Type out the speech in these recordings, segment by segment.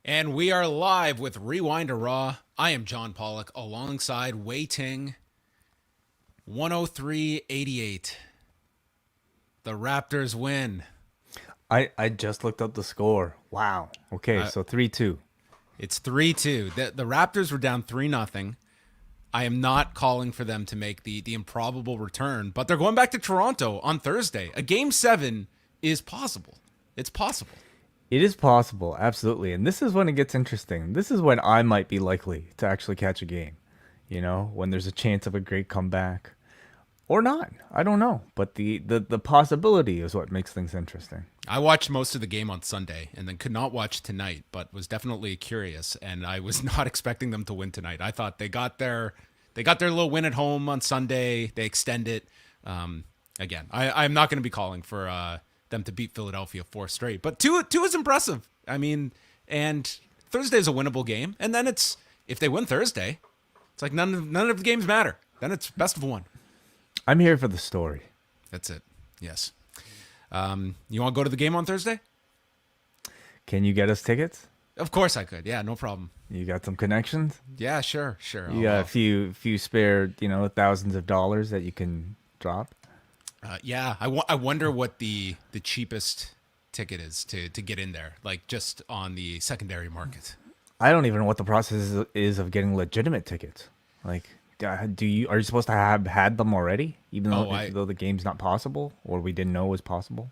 And we are live with Rewind to Raw. I am John Pollock alongside Wei Ting. 103-88. The Raptors win. I just looked up the score. Wow. Okay, so 3-2. It's 3-2. The Raptors were down 3-0. I am not calling for them to make the improbable return, but they're going back to Toronto on Thursday. A Game 7 is possible. It's possible. It is possible, absolutely. And this is when it gets interesting. This is when I might be likely to actually catch a game. You know, when there's a chance of a great comeback. Or not. I don't know. But the possibility is what makes things interesting. I watched most of the game on Sunday and then could not watch tonight, but was definitely curious. And I was not expecting them to win tonight. I thought they got their little win at home on Sunday. They extend it. Again, I'm not going to be calling for them to beat Philadelphia 4 straight, but two is impressive. I mean, and Thursday's a winnable game, and then if they win Thursday, it's like none of the games matter. Then it's best of 1. I'm here for the story. That's it. Yes. You want to go to the game on Thursday? Can you get us tickets? Of course I could. Yeah, no problem. You got some connections? Yeah, sure. You got a few spare, thousands of dollars that you can drop? Yeah, I wonder what the cheapest ticket is to get in there, like just on the secondary market. I don't even know what the process is of getting legitimate tickets. Like, are you supposed to have had them already, even though the game's not possible, or we didn't know it was possible?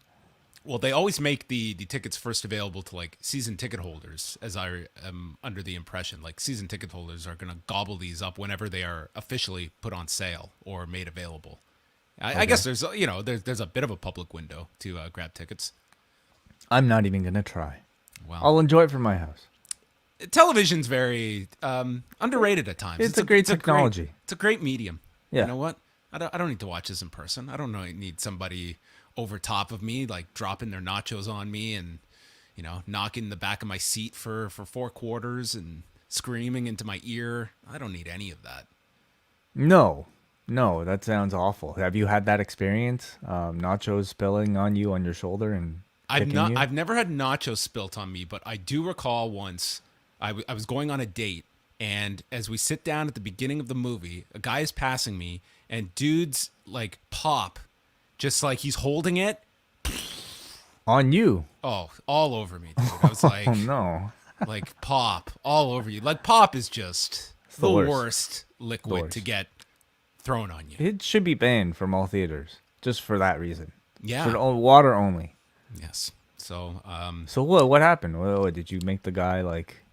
Well, they always make the tickets first available to like season ticket holders, as I am under the impression. Like season ticket holders are going to gobble these up whenever they are officially put on sale or made available. I guess there's a bit of a public window to grab tickets. I'm not even gonna try. Well, I'll enjoy it from my house. Television's very underrated at times. It's a great technology. It's a great medium. Yeah. You know what? I don't need to watch this in person. I don't need somebody over top of me, like dropping their nachos on me and knocking the back of my seat for 4 quarters and screaming into my ear. I don't need any of that. No, that sounds awful. Have you had that experience? Nachos spilling on you on your shoulder and I've never had nachos spilt on me, but I do recall once I was going on a date, and as we sit down at the beginning of the movie, a guy is passing me, and dude's like pop, just like he's holding it on you. Oh, all over me, dude. I was like, oh no, like pop all over you. Like pop is just the worst liquid to get thrown on you. It should be banned from all theaters just for that reason. Yeah, for water only. Yes. So what happened? Did you make the guy like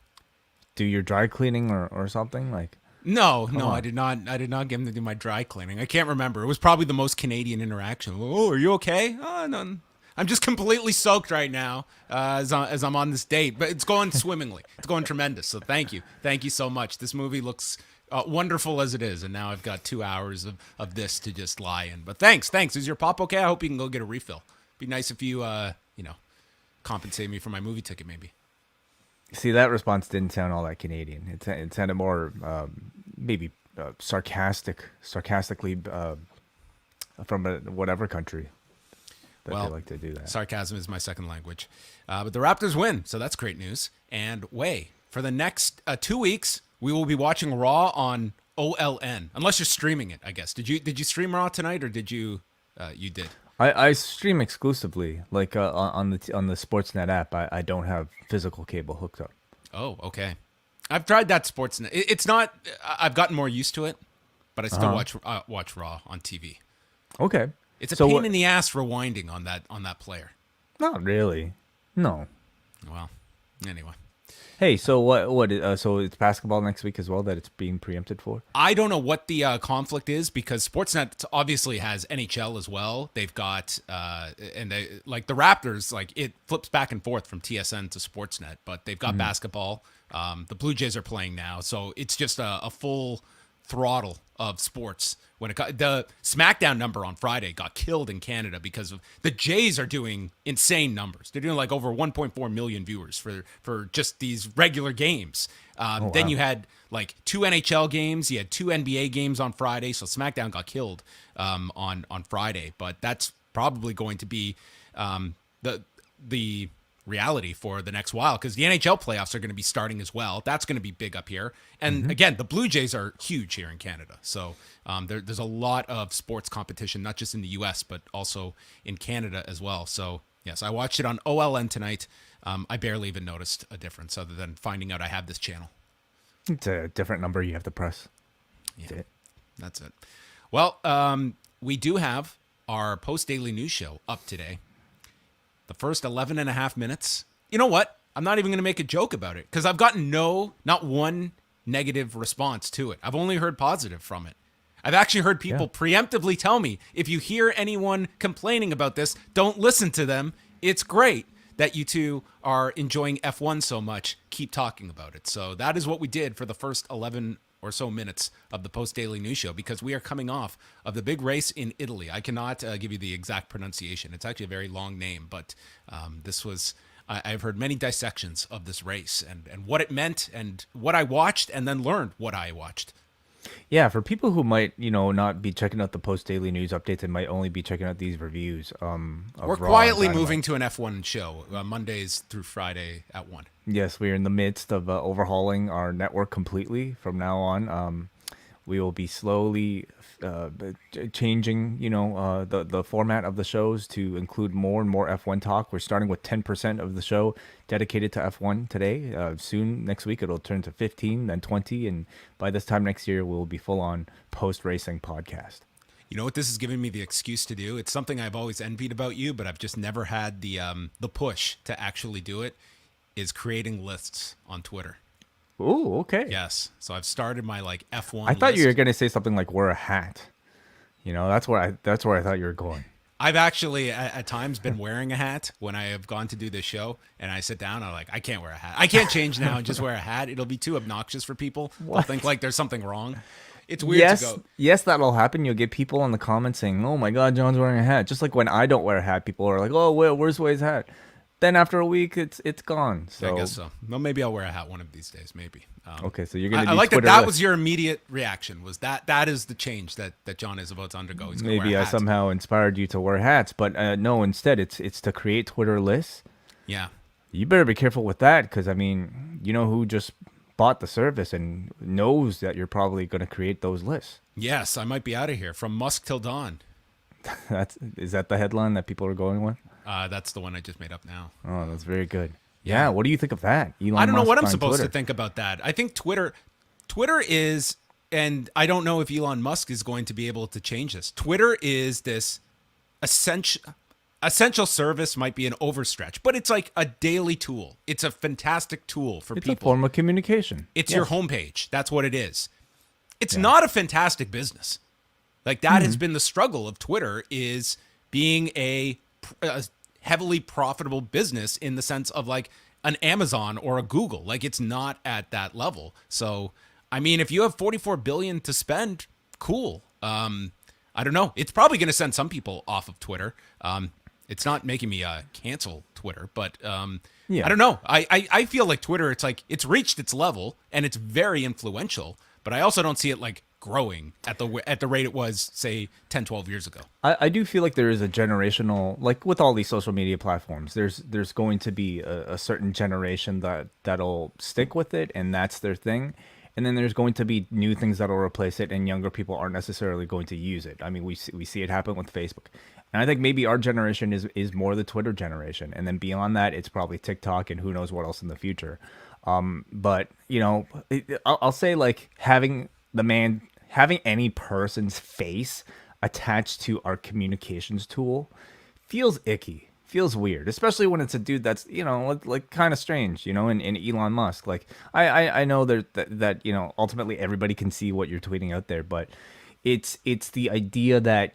do your dry cleaning or something? Like no, I did not get him to do my dry cleaning. I can't remember. It was probably the most Canadian interaction. Oh, are you okay? Oh, no. I'm just completely soaked right now as I'm on this date, but it's going swimmingly. It's going tremendous. So thank you so much. This movie looks wonderful as it is, and now I've got 2 hours of this to just lie in. But thanks. Is your pop okay? I hope you can go get a refill. Be nice if you compensate me for my movie ticket, maybe. See, that response didn't sound all that Canadian. It sounded more maybe sarcastically from whatever country that they like to do that. Sarcasm is my second language. But the Raptors win, so that's great news. And for the next 2 weeks, we will be watching Raw on OLN, unless you're streaming it, I guess. Did you stream Raw tonight, or did you? You did. I stream exclusively, like on the Sportsnet app. I don't have physical cable hooked up. Oh, okay. I've tried that Sportsnet. It's not. I've gotten more used to it, but I still watch Raw on TV. Okay. It's a pain in the ass rewinding on that player. Not really. No. Well, anyway. Hey, so so it's basketball next week as well that it's being preempted for? I don't know what the conflict is because Sportsnet obviously has NHL as well. They've got and they like the Raptors, like it flips back and forth from TSN to Sportsnet, but they've got basketball. The Blue Jays are playing now, so it's just a full throttle of sports. When the SmackDown number on Friday got killed in Canada because of the Jays are doing insane numbers. They're doing like over 1.4 million viewers for just these regular games. Then you had like 2 NHL games, you had 2 NBA games on Friday, so SmackDown got killed on Friday. But that's probably going to be the reality for the next while because the NHL playoffs are going to be starting as well. That's going to be big up here. And again, the Blue Jays are huge here in Canada. So there's a lot of sports competition, not just in the US, but also in Canada as well. So yes, I watched it on OLN tonight. I barely even noticed a difference other than finding out I have this channel. It's a different number you have to press. Yeah, that's it. Well, we do have our post-daily news show up today. The first 11 and a half minutes. You know what? I'm not even going to make a joke about it because I've gotten not one negative response to it. I've only heard positive from it. I've actually heard people preemptively tell me, if you hear anyone complaining about this, don't listen to them. It's great that you two are enjoying F1 so much. Keep talking about it. So that is what we did for the first 11 or so minutes of the post-daily news show because we are coming off of the big race in Italy. I cannot give you the exact pronunciation. It's actually a very long name, but this was... I've heard many dissections of this race and what it meant and what I watched and then learned what I watched. Yeah, for people who might, not be checking out the post daily news updates and might only be checking out these reviews. Of We're Raw quietly and Dynamite. moving to an F1 show Mondays through Friday at 1. Yes, we are in the midst of overhauling our network completely from now on. We will be slowly changing, the format of the shows to include more and more F1 talk. We're starting with 10% of the show dedicated to F1 today. Soon, next week, it'll turn to 15, then 20, and by this time next year, we'll be full-on post-racing podcast. You know what this is giving me the excuse to do? It's something I've always envied about you, but I've just never had the push to actually do it, is creating lists on Twitter. Ooh, okay. Yes. So I've started my like F1 I thought list. you were going to say something like wear a hat. That's where I thought you were going. I've actually at times been wearing a hat when I have gone to do this show and I sit down. I'm like, I can't wear a hat. I can't change now and just wear a hat. It'll be too obnoxious for people. They'll think like there's something wrong. It's weird to go. Yes, that'll happen. You'll get people in the comments saying, "Oh my God, John's wearing a hat." Just like when I don't wear a hat, people are like, "Oh, where's Wade's hat?" Then after a week, it's gone. So I guess so. Well, maybe I'll wear a hat one of these days. Maybe. Okay, so you're gonna. I like that. That was your immediate reaction. Was that is the change that John is about to undergo? He's gonna Maybe wear a I hat. somehow inspired you to wear hats, but no. Instead, it's to create Twitter lists. Yeah. You better be careful with that because you know who just bought the service and knows that you're probably going to create those lists. Yes, I might be out of here from Musk till dawn. Is that the headline that people are going with? That's the one I just made up now. Oh, that's very good. Yeah, what do you think of that? Elon I don't know Musk what I'm on supposed Twitter. to think about that. I think Twitter is, and I don't know if Elon Musk is going to be able to change this. Twitter is this essential service, might be an overstretch, but it's like a daily tool. It's a fantastic tool for It's people. a form of communication. It's Yes. your homepage. That's what it is. It's not a fantastic business. Like that has been the struggle of Twitter, is being a heavily profitable business in the sense of like an Amazon or a Google. Like it's not at that level. So, I mean, if you have 44 billion to spend, cool. I don't know. It's probably going to send some people off of Twitter. It's not making me cancel Twitter, but I don't know. I feel like Twitter, it's like it's reached its level and it's very influential, but I also don't see it like growing at the rate it was, say, 10, 12 years ago. I do feel like there is a generational, like with all these social media platforms, there's going to be a certain generation that'll stick with it and that's their thing. And then there's going to be new things that'll replace it and younger people aren't necessarily going to use it. I mean, we see it happen with Facebook. And I think maybe our generation is more the Twitter generation. And then beyond that, it's probably TikTok and who knows what else in the future. But, I'll say like having any person's face attached to our communications tool feels icky. feels weird, especially when it's a dude that's, like kind of strange, in Elon Musk. Like I know that ultimately everybody can see what you're tweeting out there, but it's the idea that,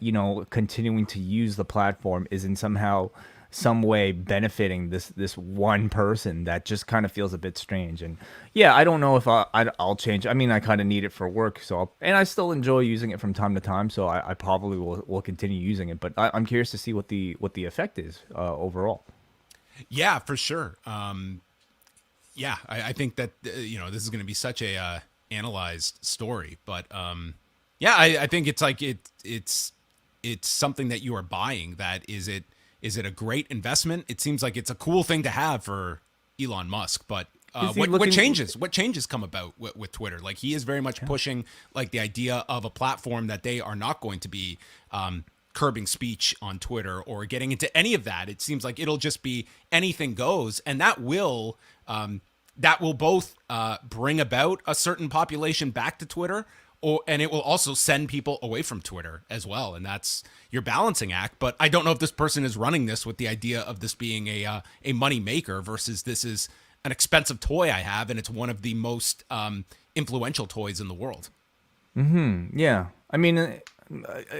continuing to use the platform is in some way benefiting this one person that just kind of feels a bit strange. And yeah, I don't know if I'll change. I mean, I kind of need it for work, and I still enjoy using it from time to time, so I probably will continue using it. But I'm curious to see what the effect is overall. Yeah, for sure. Yeah, I think that this is going to be such a analyzed story, but yeah, I think it's like it's something that you are buying. That is it. Is it a great investment? It seems like it's a cool thing to have for Elon Musk, but what changes? What changes come about with Twitter? Like, he is very much pushing like the idea of a platform that they are not going to be curbing speech on Twitter or getting into any of that. It seems like it'll just be anything goes, and that will both bring about a certain population back to Twitter. And it will also send people away from Twitter as well. And that's your balancing act. But I don't know if this person is running this with the idea of this being a money maker versus this is an expensive toy I have, and it's one of the most influential toys in the world. Yeah. I mean,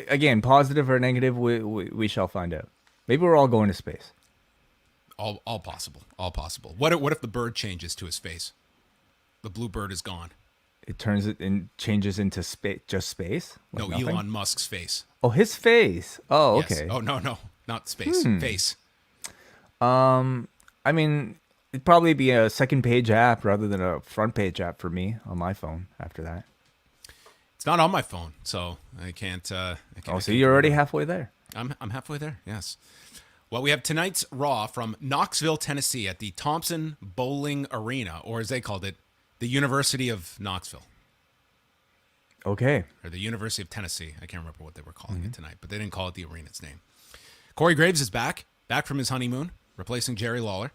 again, positive or negative, we shall find out. Maybe we're all going to space. All possible. All possible. What if the bird changes to his face? The blue bird is gone. It changes into space, just space? Like no, nothing? Elon Musk's face. Oh, his face. Oh, yes. Okay. Oh, no, not space. Face. I mean, it'd probably be a second page app rather than a front page app for me on my phone after that. It's not on my phone, so I can't. So you're already halfway there. I'm halfway there, yes. Well, we have tonight's Raw from Knoxville, Tennessee at the Thompson Bowling Arena, or as they called it, the University of Knoxville. Okay. Or the University of Tennessee. I can't remember what they were calling it tonight, but they didn't call it the arena's name. Corey Graves is back from his honeymoon, replacing Jerry Lawler.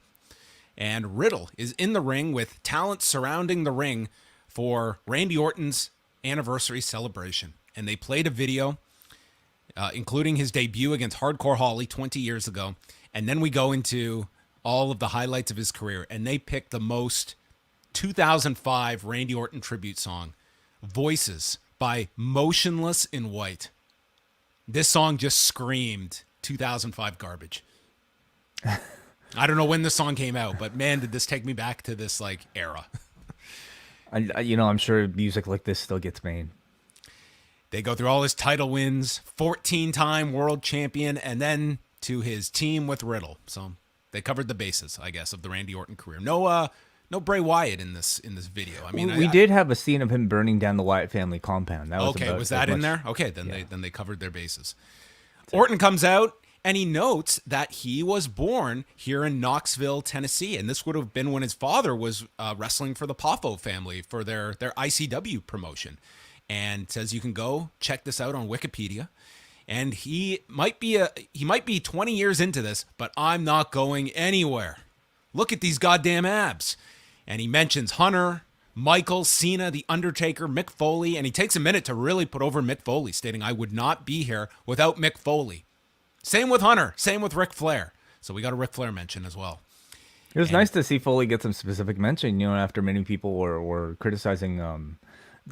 And Riddle is in the ring with talent surrounding the ring for Randy Orton's anniversary celebration. And they played a video, including his debut against Hardcore Holly 20 years ago. And then we go into all of the highlights of his career. And they picked the most 2005 Randy Orton tribute song, Voices by Motionless in White. This song just screamed 2005 garbage. I don't know when this song came out, but man, did this take me back to this like era. I'm sure music like this still gets made. They go through all his title wins, 14-time world champion, and then to his team with Riddle. So they covered the bases, I guess, of the Randy Orton career. No Bray Wyatt in this video. I mean, we did have a scene of him burning down the Wyatt family compound. That was was that in there? Okay, then they covered their bases. Orton comes out and he notes that he was born here in Knoxville, Tennessee, and this would have been when his father was wrestling for the Poffo family for their ICW promotion. And says you can go check this out on Wikipedia. And he might be 20 years into this, but I'm not going anywhere. Look at these goddamn abs. And he mentions Hunter, Michael, Cena, The Undertaker, Mick Foley, and he takes a minute to really put over Mick Foley, stating, I would not be here without Mick Foley. Same with Hunter, same with Ric Flair. So we got a Ric Flair mention as well. It was nice to see Foley get some specific mention, after many people were criticizing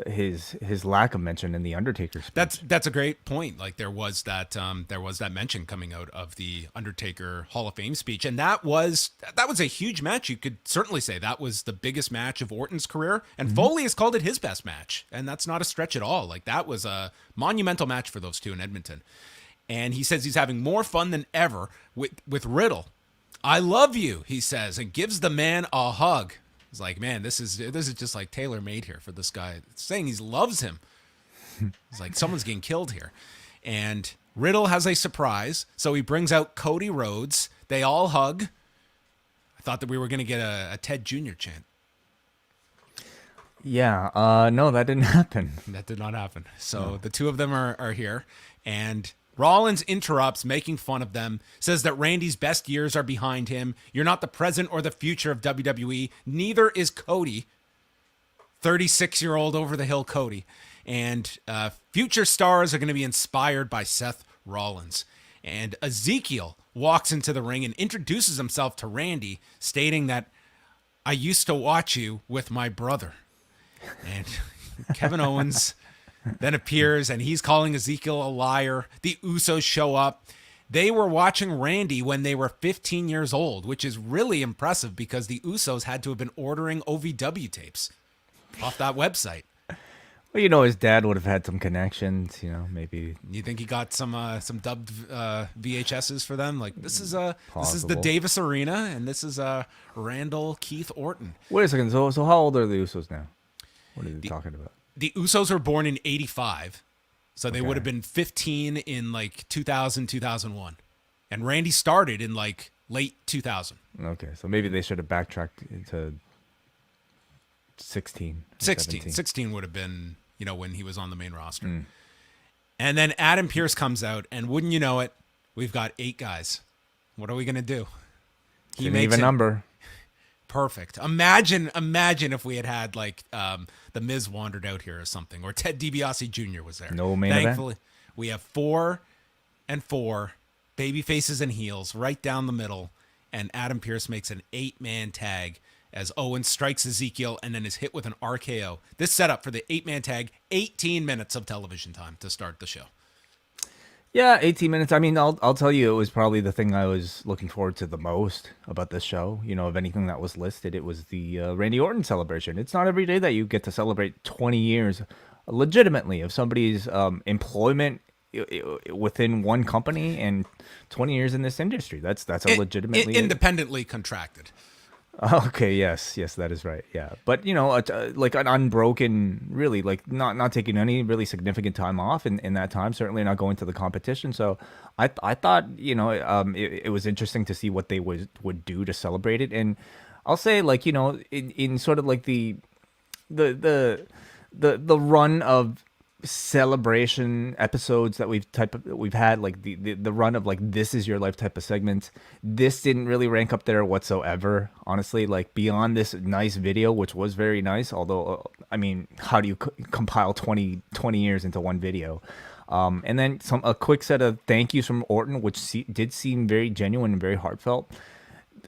his lack of mention in the Undertaker speech. That's a great point. Like there was that mention coming out of the Undertaker Hall of Fame speech, and that was a huge match. You could certainly say that was the biggest match of Orton's career, and Foley has called it his best match, and that's not a stretch at all. Like that was a monumental match for those two in Edmonton, and he says he's having more fun than ever with Riddle. I love you, he says, and gives the man a hug. He's like, man, this is just like tailor-made here for this guy. It's saying he loves him. He's like, someone's getting killed here. And Riddle has a surprise, so he brings out Cody Rhodes. They all hug. I thought that we were going to get a Ted Jr. chant. Yeah, no, that didn't happen. That did not happen. So the two of them are here, and Rollins interrupts, making fun of them, says that Randy's best years are behind him. You're not the present or the future of WWE. Neither is Cody. 36-year-old over-the-hill Cody. And future stars are going to be inspired by Seth Rollins. And Ezekiel walks into the ring and introduces himself to Randy, stating that I used to watch you with my brother. And Kevin Owens then appears and he's calling Ezekiel a liar. The Usos show up. They were watching Randy when they were 15 years old, which is really impressive because the Usos had to have been ordering OVW tapes off that website. Well, his dad would have had some connections, maybe. You think he got some dubbed VHSs for them? Like, this is the Possible. Davis Arena, and this is Randall Keith Orton. Wait a second. So how old are the Usos now? What are they talking about? The Usos were born in 85, so they Okay. would have been 15 in like 2000, 2001. And Randy started in like late 2000. Okay, so maybe they should have backtracked into 16. 16. 16 would have been, when he was on the main roster. And then Adam Pearce comes out, and wouldn't you know it, we've got 8 guys. What are we going to do? He an even number. Perfect. Imagine if we had like the Miz wandered out here or something, or Ted DiBiase Jr. was there. No main Thankfully, event. we have 4 and 4 baby faces and heels right down the middle, and Adam Pearce makes an 8-man tag as Owens strikes Ezekiel and then is hit with an RKO. This setup for the 8-man tag, 18 minutes of television time to start the show. Yeah, 18 minutes. I mean, I'll tell you, it was probably the thing I was looking forward to the most about this show. Of anything that was listed, it was the Randy Orton celebration. It's not every day that you get to celebrate 20 years legitimately of somebody's employment within one company and 20 years in this industry. That's a legitimately independently contracted. Okay, yes, that is right. Yeah, but like an unbroken, really, like not taking any really significant time off in that time. Certainly not going to the competition. So I thought it was interesting to see what they would do to celebrate it. And I'll say like in sort of like the run of celebration episodes that we've had, like the run of like This Is Your Life type of segments, this didn't really rank up there whatsoever, honestly. Like beyond this nice video, which was very nice, although I mean, how do you compile 20 years into one video? And then a quick set of thank yous from Orton, which did seem very genuine and very heartfelt.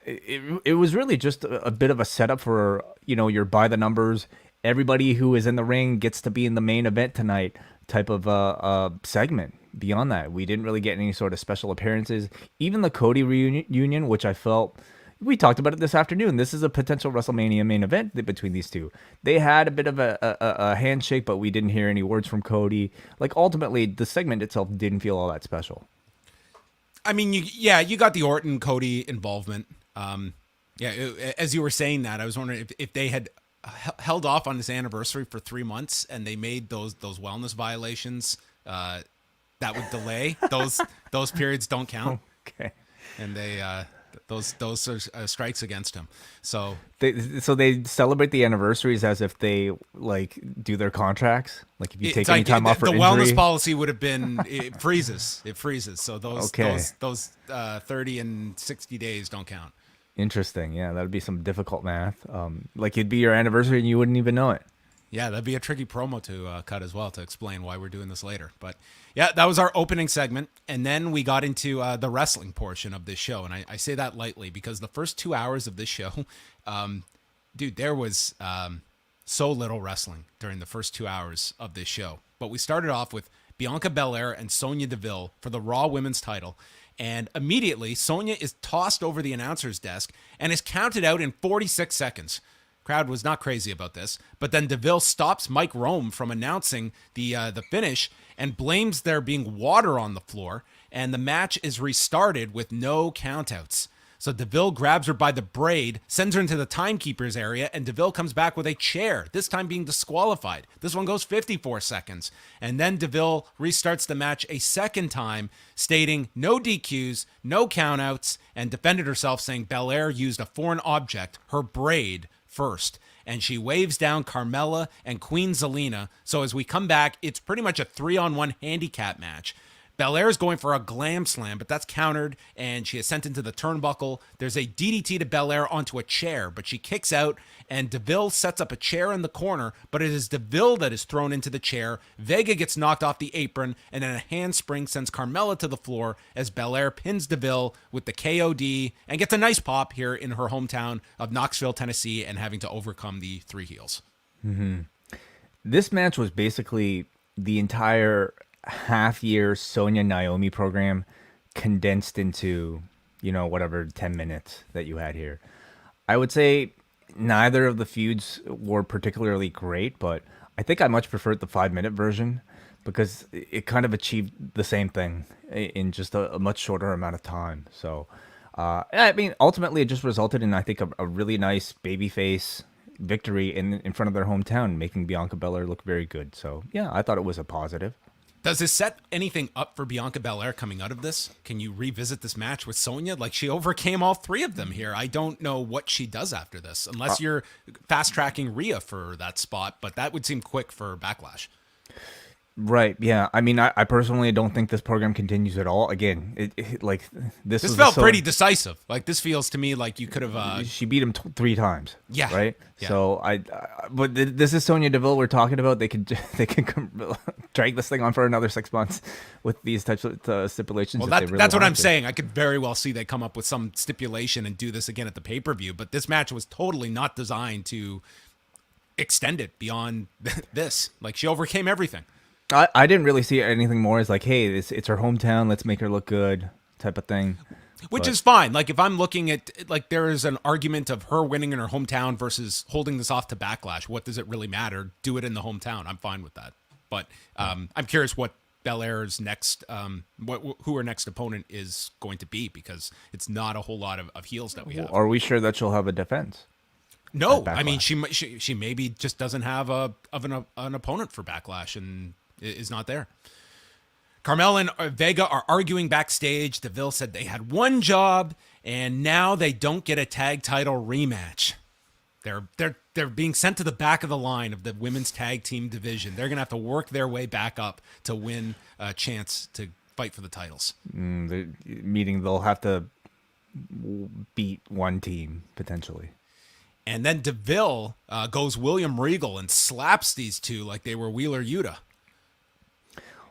It was really just a bit of a setup for your by the numbers, everybody who is in the ring gets to be in the main event tonight type of segment. Beyond that, we didn't really get any sort of special appearances. Even the Cody reunion, which I felt, we talked about it this afternoon. This is a potential WrestleMania main event between these two. They had a bit of a handshake, but we didn't hear any words from Cody. Like ultimately, the segment itself didn't feel all that special. I mean, you got the Orton Cody involvement. As you were saying that, I was wondering if they had held off on this anniversary for 3 months and they made those wellness violations that would delay those periods don't count. Okay. And they those are strikes against him. So they celebrate the anniversaries as if they like do their contracts. Like if you take any like, time off for the injury. wellness policy would have been it freezes. So those 30 and 60 days don't count. Interesting. Yeah, that would be some difficult math. Like it'd be your anniversary and you wouldn't even know it. Yeah, that'd be a tricky promo to cut as well to explain why we're doing this later. But yeah, that was our opening segment. And then we got into the wrestling portion of this show. And I say that lightly because the first 2 hours of this show, dude, there was so little wrestling during the first 2 hours of this show. But we started off with Bianca Belair and Sonya Deville for the Raw Women's title. And immediately, Sonya is tossed over the announcer's desk and is counted out in 46 seconds. Crowd was not crazy about this, but then Deville stops Mike Rome from announcing the finish and blames there being water on the floor, and the match is restarted with no countouts. So Deville grabs her by the braid, sends her into the timekeeper's area, and Deville comes back with a chair, this time being disqualified. This one goes 54 seconds. And then Deville restarts the match a second time, stating no DQs, no countouts, and defended herself saying Belair used a foreign object, her braid, first. And she waves down Carmella and Queen Zelina. So as we come back, it's pretty much a 3-on-1 handicap match. Belair is going for a glam slam, but that's countered, and she is sent into the turnbuckle. There's a DDT to Belair onto a chair, but she kicks out, and Deville sets up a chair in the corner, but it is Deville that is thrown into the chair. Vega gets knocked off the apron, and then a handspring sends Carmella to the floor as Belair pins Deville with the KOD and gets a nice pop here in her hometown of Knoxville, Tennessee, and having to overcome the 3 heels. This match was basically the entire half-year Sonya Naomi program condensed into, whatever 10 minutes that you had here. I would say neither of the feuds were particularly great, but I think I much preferred the 5-minute version because it kind of achieved the same thing in just a much shorter amount of time. So, I mean, ultimately it just resulted in, I think, a really nice babyface victory in front of their hometown, making Bianca Belair look very good. So, yeah, I thought it was a positive. Does this set anything up for Bianca Belair coming out of this? Can you revisit this match with Sonya? Like, she overcame all 3 of them here. I don't know what she does after this, unless you're fast-tracking Rhea for that spot, but that would seem quick for Backlash. Right. Yeah. I mean, I personally don't think this program continues at all. Again, this felt pretty decisive. Like, this feels to me like you could have. She beat him 3 times. Yeah. Right. Yeah. So but this is Sonya Deville we're talking about. They could drag this thing on for another 6 months with these types of stipulations. Well, that's what I'm saying. I could very well see they come up with some stipulation and do this again at the pay-per-view. But this match was totally not designed to extend it beyond this. Like, she overcame everything. I didn't really see anything more as like, hey, it's her hometown, let's make her look good type of thing. Which is fine. Like, if I'm looking at, like, there is an argument of her winning in her hometown versus holding this off to Backlash. What does it really matter? Do it in the hometown. I'm fine with that. But I'm curious what Belair's next, who her next opponent is going to be, because it's not a whole lot of heels that we have. Are we sure that she'll have a defense? No, I mean, she maybe just doesn't have an opponent for Backlash and is not there. Carmella and Vega are arguing backstage. Deville said they had one job, and now they don't get a tag title rematch. They're being sent to the back of the line of the women's tag team division. They're gonna have to work their way back up to win a chance to fight for the titles. Meaning they'll have to beat one team potentially. And then Deville goes William Regal and slaps these two like they were Wheeler Yuta.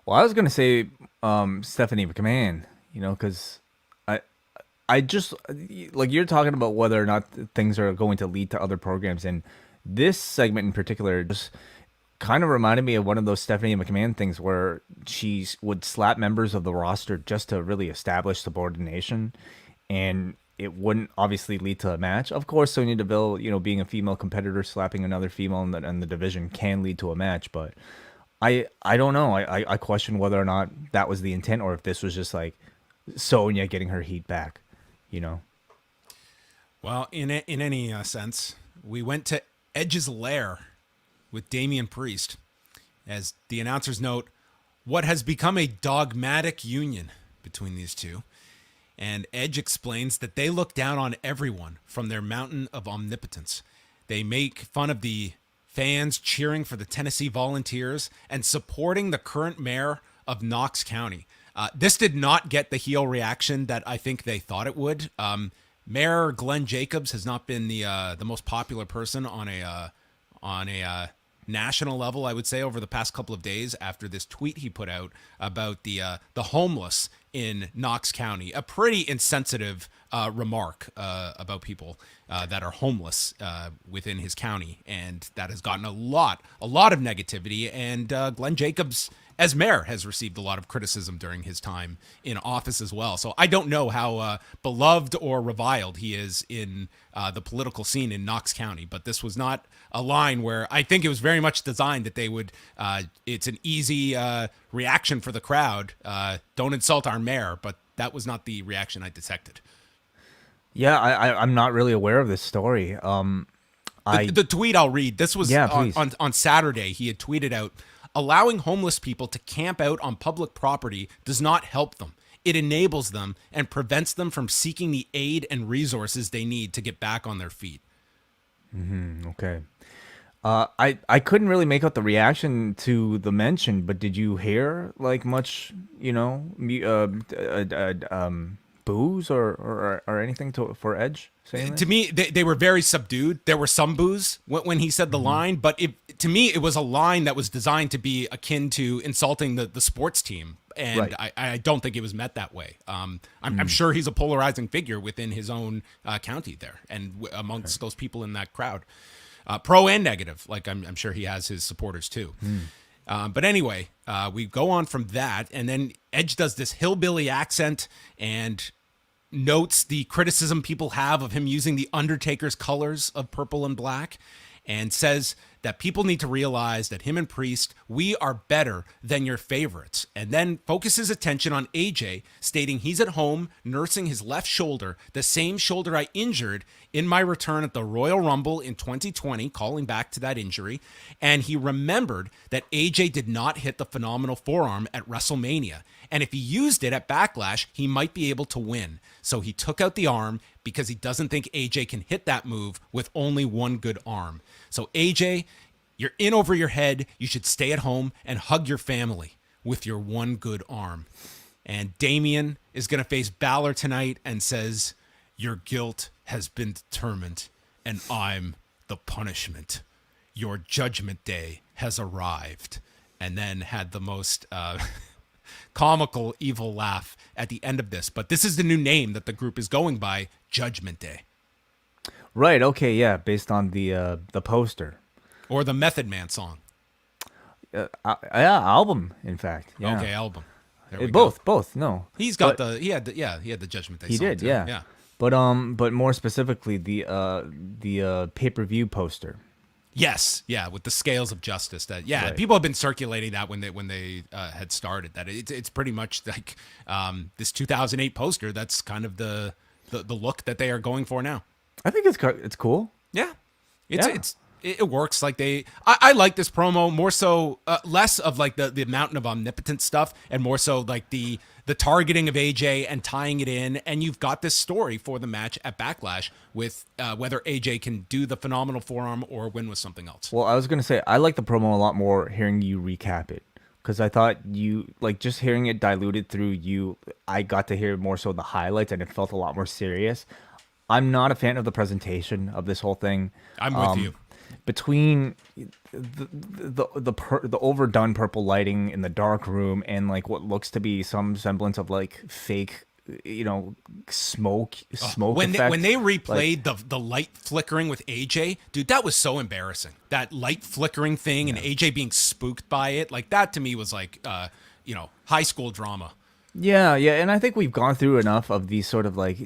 Well, I was going to say Stephanie McMahon, because I just, like, you're talking about whether or not things are going to lead to other programs. And this segment in particular just kind of reminded me of one of those Stephanie McMahon things where she would slap members of the roster just to really establish subordination. And it wouldn't obviously lead to a match. Of course, Sonya Deville, being a female competitor, slapping another female in the division can lead to a match, but I don't know. I question whether or not that was the intent, or if this was just like Sonya getting her heat back, Well, in any sense, we went to Edge's lair with Damian Priest. As the announcers note, what has become a dogmatic union between these two. And Edge explains that they look down on everyone from their mountain of omnipotence. They make fun of the fans cheering for the Tennessee Volunteers and supporting the current mayor of Knox County. This did not get the heel reaction that I think they thought it would. Mayor Glenn Jacobs has not been the most popular person on a national level, I would say, over the past couple of days after this tweet he put out about the homeless in Knox County. A pretty insensitive remark about people that are homeless within his county, and that has gotten a lot of negativity. And Glenn Jacobs, as mayor, has received a lot of criticism during his time in office as well. So I don't know how beloved or reviled he is in the political scene in Knox County, but this was not a line where I think it was very much designed that they would, it's an easy reaction for the crowd. Don't insult our mayor, but that was not the reaction I detected. Yeah, I'm not really aware of this story. The tweet I'll read, this was on Saturday. He had tweeted out, allowing homeless people to camp out on public property does not help them. It enables them and prevents them from seeking the aid and resources they need to get back on their feet. Okay. I couldn't really make out the reaction to the mention, but did you hear like much, boos or anything for Edge saying To this? me, they were very subdued. There were some boos when he said the line, but to me, it was a line that was designed to be akin to insulting the sports team. And Right. I don't think it was met that way. I'm sure he's a polarizing figure within his own county there and amongst those people in that crowd. Pro and negative. Like I'm sure he has his supporters too. But anyway, we go on from that, and then Edge does this hillbilly accent and notes the criticism people have of him using the Undertaker's colors of purple and black, and says that people need to realize that him and Priest, we are better than your favorites. And then focuses attention on AJ, stating he's at home nursing his left shoulder, the same shoulder I injured in my return at the Royal Rumble in 2020, calling back to that injury. And he remembered that AJ did not hit the phenomenal forearm at WrestleMania. And if he used it at Backlash, he might be able to win. So he took out the arm because he doesn't think AJ can hit that move with only one good arm. So AJ, you're in over your head. You should stay at home and hug your family with your one good arm. And Damian is going to face Balor tonight and says, your guilt has been determined and I'm the punishment. Your judgment day has arrived. And then had the most comical, evil laugh at the end of this. But this is the new name that the group is going by, Judgment Day. Right. Okay. Yeah. Based on the poster. Or the Method Man song. Yeah. Album. In fact. Yeah. Okay, album. There we go. Both. No. He's got he had the Judgment Day He song did. too. Yeah. Yeah. But more specifically, the pay-per-view poster. Yes, yeah, with the scales of justice. That Right. people have been circulating that when they had started. That it's pretty much like this 2008 poster. That's kind of the look that they are going for now. I think it's cool. Yeah, Yeah. it works. Like I like this promo more so less of like the mountain of omnipotent stuff and more so like the targeting of AJ and tying it in. And you've got this story for the match at Backlash with whether AJ can do the phenomenal forearm or win with something else. Well, I was gonna say I like the promo a lot more hearing you recap it because I thought you like just hearing it diluted through you. I got to hear more so the highlights and it felt a lot more serious. I'm not a fan of the presentation of this whole thing. I'm with you. Between the overdone purple lighting in the dark room and like what looks to be some semblance of like fake, smoke When effect. they replayed the light flickering with AJ, dude, that was so embarrassing. That light flickering thing and AJ being spooked by it, like that to me was like high school drama. Yeah, and I think we've gone through enough of these sort of like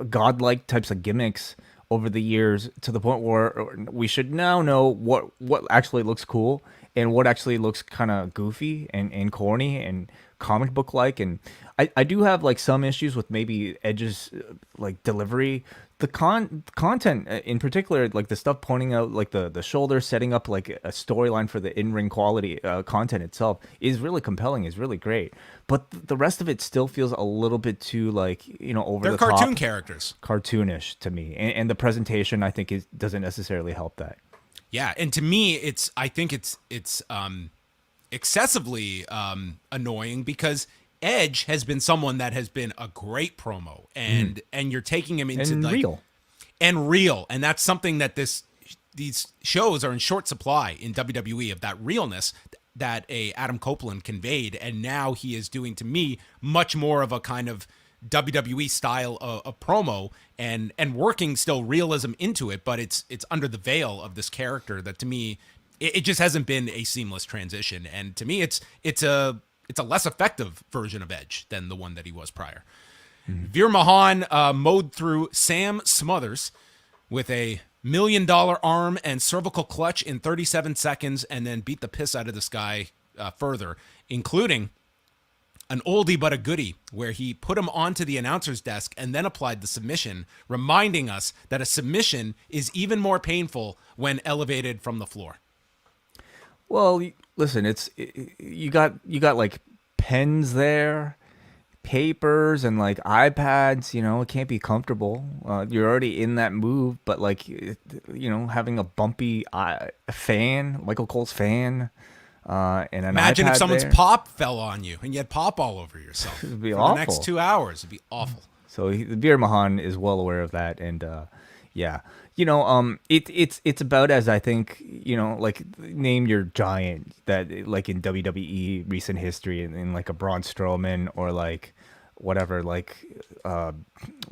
godlike types of gimmicks over the years to the point where we should now know what actually looks cool and what actually looks kind of goofy and corny and comic book like. And I do have like some issues with maybe Edge's like delivery, the content in particular, like the stuff pointing out like the shoulder, setting up like a storyline for the in-ring quality content itself is really compelling, is really great. But the rest of it still feels a little bit too like over They're the cartoon top, caracters. cartoonish to me, and the presentation I think doesn't necessarily help that. Yeah, and to me, I think it's excessively annoying because Edge has been someone that has been a great promo, and you're taking him into And real, and that's something that these shows are in short supply in WWE of that realness that a Adam Copeland conveyed, and now he is doing to me much more of a kind of WWE style of promo and working still realism into it, but it's under the veil of this character that to me it just hasn't been a seamless transition, and to me it's a less effective version of Edge than the one that he was prior. Veer Mahan mowed through Sam Smothers with a $1 million arm and cervical clutch in 37 seconds and then beat the piss out of this guy further, including an oldie but a goodie where he put him onto the announcer's desk and then applied the submission, reminding us that a submission is even more painful when elevated from the floor. Well, listen, you got like pens there, papers and like iPads, it can't be comfortable. You're already in that move, but like, having a bumpy fan, Michael Cole's fan, and an Imagine if iPad someone's there. pop fell on you and you had pop all over yourself It'd be for awful. the next 2 hours. It'd be awful. So Veer Mahan is well aware of that, and yeah, it's about as I think, like name your giant that like in WWE recent history, in like a Braun Strowman or like whatever, like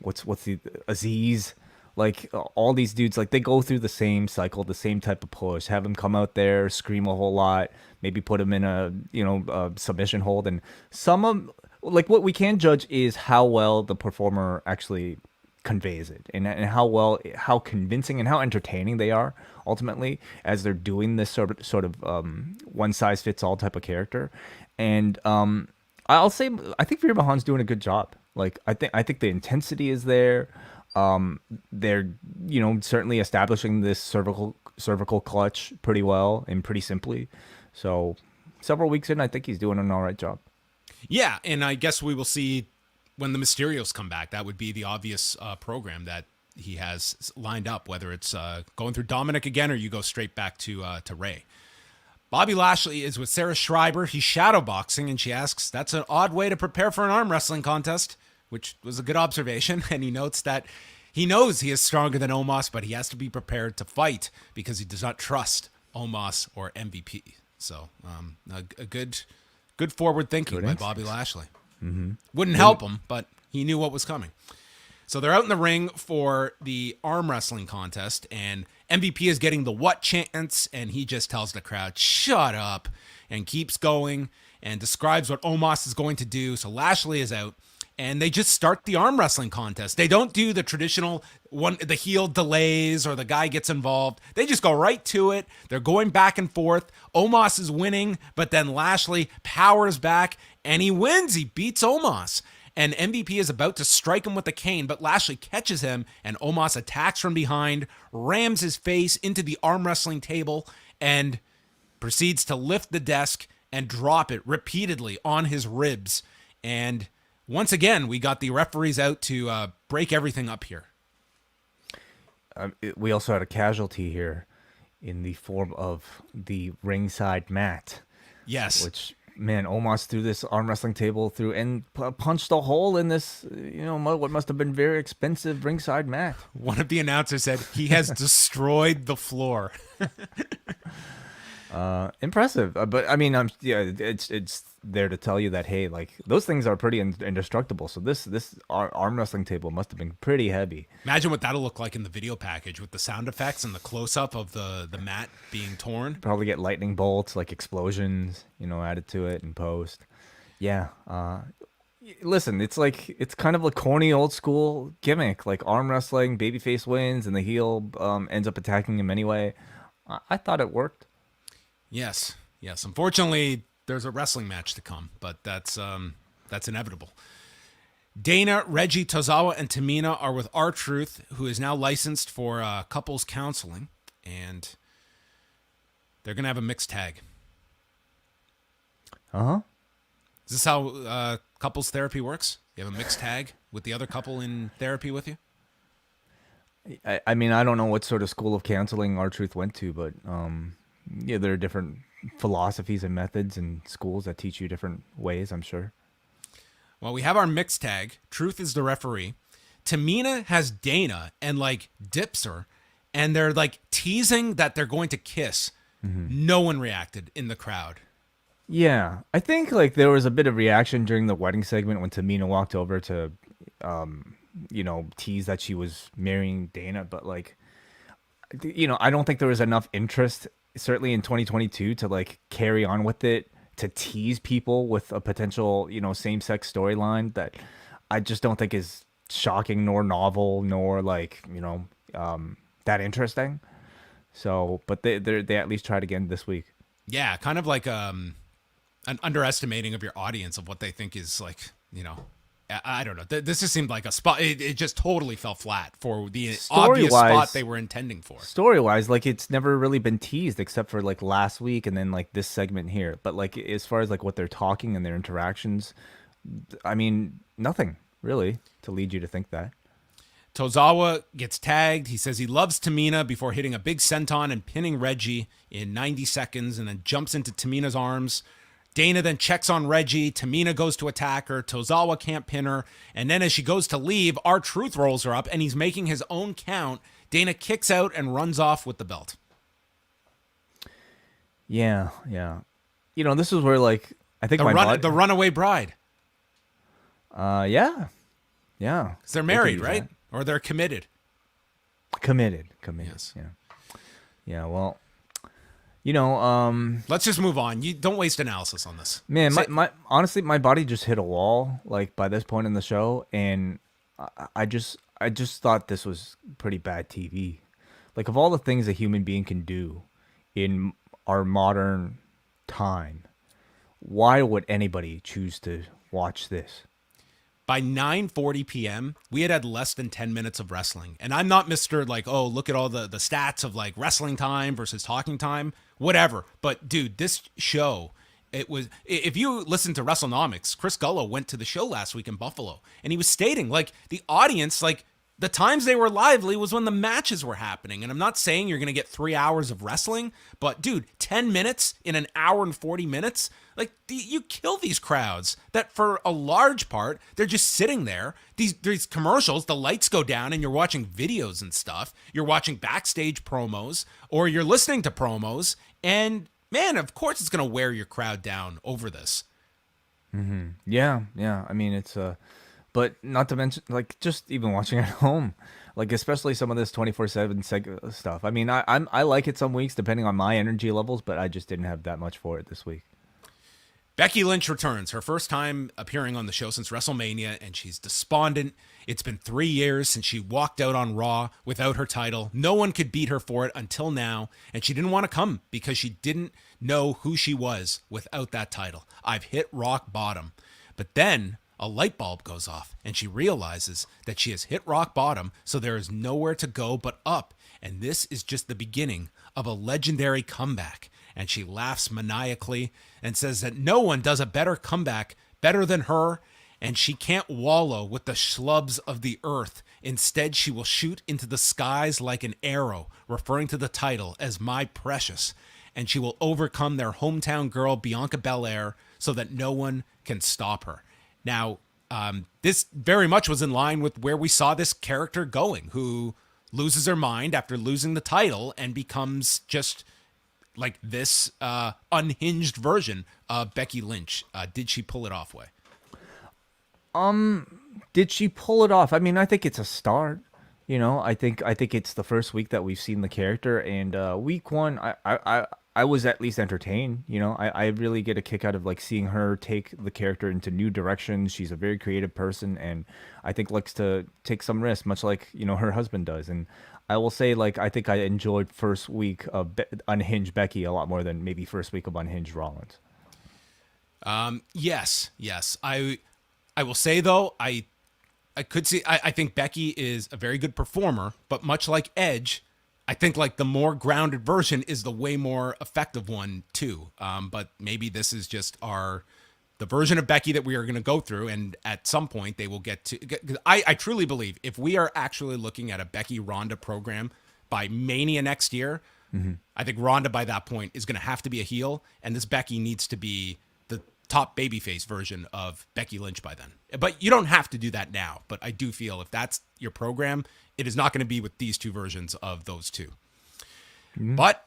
what's the Aziz, like all these dudes, like they go through the same cycle, the same type of push, have them come out there, scream a whole lot, maybe put them in a submission hold, and some of like what we can judge is how well the performer actually conveys it, and how convincing and how entertaining they are ultimately as they're doing this sort of one size fits all type of character. And I'll say I think Veer Mahan's doing a good job. Like I think the intensity is there. They're certainly establishing this cervical clutch pretty well and pretty simply. So several weeks in, I think he's doing an all right job. Yeah, and I guess we will see when the Mysterios come back. That would be the obvious program that he has lined up, whether it's going through Dominic again or you go straight back to Ray. Bobby Lashley is with Sarah Schreiber. He's shadowboxing, and she asks, that's an odd way to prepare for an arm wrestling contest, which was a good observation. And he notes that he knows he is stronger than Omos, but he has to be prepared to fight because he does not trust Omos or MVP. So a good forward thinking by Bobby Lashley. Mm-hmm. Wouldn't help him, but he knew what was coming. So they're out in the ring for the arm wrestling contest, and MVP is getting the what chance, and he just tells the crowd, shut up, and keeps going and describes what Omos is going to do. So Lashley is out, and they just start the arm wrestling contest. They don't do the traditional one, the heel delays or the guy gets involved. They just go right to it. They're going back and forth. Omos is winning, but then Lashley powers back, and he wins. He beats Omos. And MVP is about to strike him with a cane, but Lashley catches him, and Omos attacks from behind, rams his face into the arm wrestling table, and proceeds to lift the desk and drop it repeatedly on his ribs. And once again, we got the referees out to break everything up here. We also had a casualty here in the form of the ringside mat. Yes. Which, man, Omos threw this arm wrestling table through and punched a hole in this, what must have been very expensive ringside mat. One of the announcers said he has destroyed the floor. Impressive, but I mean, it's there to tell you that, hey, like those things are pretty indestructible. So this arm wrestling table must have been pretty heavy. Imagine what that'll look like in the video package with the sound effects and the close up of the mat being torn. Probably get lightning bolts, like explosions, added to it in post. Yeah. Listen, it's kind of a corny old school gimmick, like arm wrestling, babyface wins and the heel ends up attacking him anyway. I thought it worked. Yes. Unfortunately, there's a wrestling match to come, but that's inevitable. Dana, Reggie, Tozawa, and Tamina are with R-Truth, who is now licensed for couples counseling, and they're gonna have a mixed tag. Uh-huh. Is this how couples therapy works? You have a mixed tag with the other couple in therapy with you? I mean, I don't know what sort of school of counseling R-Truth went to, but yeah, there are different philosophies and methods and schools that teach you different ways, I'm sure. Well, we have our mixed tag. Truth is the referee. Tamina has Dana and dips her, and they're teasing that they're going to kiss. Mm-hmm. No one reacted in the crowd. Yeah, I think there was a bit of reaction during the wedding segment when Tamina walked over to, tease that she was marrying Dana, but I don't think there was enough interest, certainly in 2022, to carry on with it, to tease people with a potential, same-sex storyline that I just don't think is shocking nor novel nor that interesting. So, but they at least tried again this week. Yeah, kind of like an underestimating of your audience of what they think is I don't know. This just seemed like a spot. It just totally fell flat for the obvious spot they were intending for. Story-wise, it's never really been teased except for last week and then this segment here. But as far as what they're talking and their interactions, I mean, nothing really to lead you to think that. Tozawa gets tagged. He says he loves Tamina before hitting a big senton and pinning Reggie in 90 seconds and then jumps into Tamina's arms. Dana then checks on Reggie. Tamina goes to attack her. Tozawa can't pin her. And then as she goes to leave, R-Truth rolls her up and he's making his own count. Dana kicks out and runs off with the belt. Yeah. This is where, like, I think the runaway bride. Yeah. Because they're married, right? That. Or they're committed. Committed. Yes. Yeah. Well, let's just move on. You don't waste analysis on this. Man, my honestly, my body just hit a wall, like, by this point in the show, and I just thought this was pretty bad TV. Like, of all the things a human being can do in our modern time, why would anybody choose to watch this? By 9:40 p.m., we had less than 10 minutes of wrestling. And I'm not Mr. like, oh, look at all the stats of like wrestling time versus talking time, whatever. But dude, this show, it was, if you listen to WrestleNomics, Chris Gullo went to the show last week in Buffalo and he was stating like the audience, like the times they were lively was when the matches were happening. And I'm not saying you're going to get 3 hours of wrestling, but dude, 10 minutes in an hour and 40 minutes, like you kill these crowds that for a large part, they're just sitting there. These commercials, the lights go down and you're watching videos and stuff. You're watching backstage promos or you're listening to promos. And man, of course it's going to wear your crowd down over this. Mm-hmm. Yeah. I mean, it's but not to mention, like, just even watching at home, like, especially some of this 24/7 stuff. I mean, I like it some weeks depending on my energy levels, but I just didn't have that much for it this week. Becky Lynch returns, her first time appearing on the show since WrestleMania, and she's despondent. It's been 3 years since she walked out on Raw without her title. No one could beat her for it until now, and she didn't want to come because she didn't know who she was without that title. I've hit rock bottom. But then a light bulb goes off, and she realizes that she has hit rock bottom, so there is nowhere to go but up. And this is just the beginning of a legendary comeback. And she laughs maniacally and says that no one does a better comeback better than her, and she can't wallow with the schlubs of the earth. Instead, she will shoot into the skies like an arrow, referring to the title as My Precious. And she will overcome their hometown girl, Bianca Belair, so that no one can stop her. Now, this very much was in line with where we saw this character going, who loses her mind after losing the title and becomes just like this unhinged version of Becky Lynch. Did she pull it off, Way? Did she pull it off? I mean, I think it's a start. I think it's the first week that we've seen the character, and week one, I was at least entertained. I really get a kick out of like seeing her take the character into new directions. She's a very creative person, and I think likes to take some risks, much like her husband does. And I will say, like, I think I enjoyed first week of Unhinged Becky a lot more than maybe first week of Unhinged Rollins. Yes. I will say though, I could see. I think Becky is a very good performer, but much like Edge, I think like the more grounded version is the way more effective one too. But maybe this is just the version of Becky that we are going to go through, and at some point they will get to. Cause I truly believe if we are actually looking at a Becky Ronda program by Mania next year, I think Ronda by that point is going to have to be a heel, and this Becky needs to be the top babyface version of Becky Lynch by then. But you don't have to do that now. But I do feel if that's your program, it is not going to be with these two versions of those two. But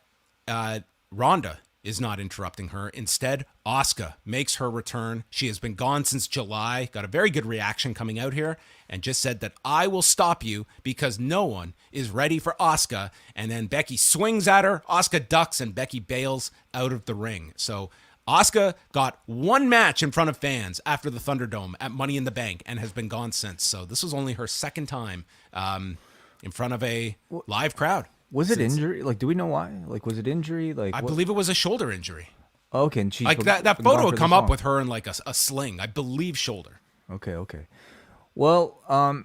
Ronda is not interrupting her. Instead, Asuka makes her return. She has been gone since July, got a very good reaction coming out here, and just said that I will stop you because no one is ready for Asuka. And then Becky swings at her, Asuka ducks, and Becky bails out of the ring. So Asuka got one match in front of fans after the Thunderdome at Money in the Bank and has been gone since. So this was only her second time in front of a live crowd. Was it injury? Like, do we know why? Like, was it injury? Like, I believe it was a shoulder injury. Okay, and she's like that photo would come up with her in like a sling. I believe shoulder. Okay. Well,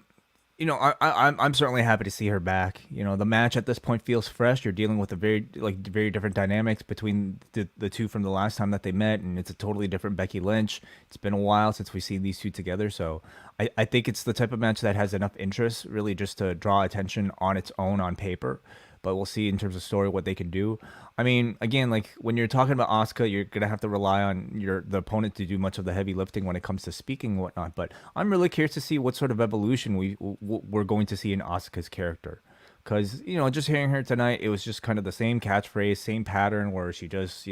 I'm certainly happy to see her back. The match at this point feels fresh. You're dealing with a very different dynamics between the two from the last time that they met, and it's a totally different Becky Lynch. It's been a while since we've seen these two together, so I think it's the type of match that has enough interest, really, just to draw attention on its own on paper. But we'll see in terms of story what they can do. I mean, again, like when you're talking about Asuka, you're gonna have to rely on the opponent to do much of the heavy lifting when it comes to speaking and whatnot. But I'm really curious to see what sort of evolution we're going to see in Asuka's character, because just hearing her tonight, it was just kind of the same catchphrase, same pattern where she just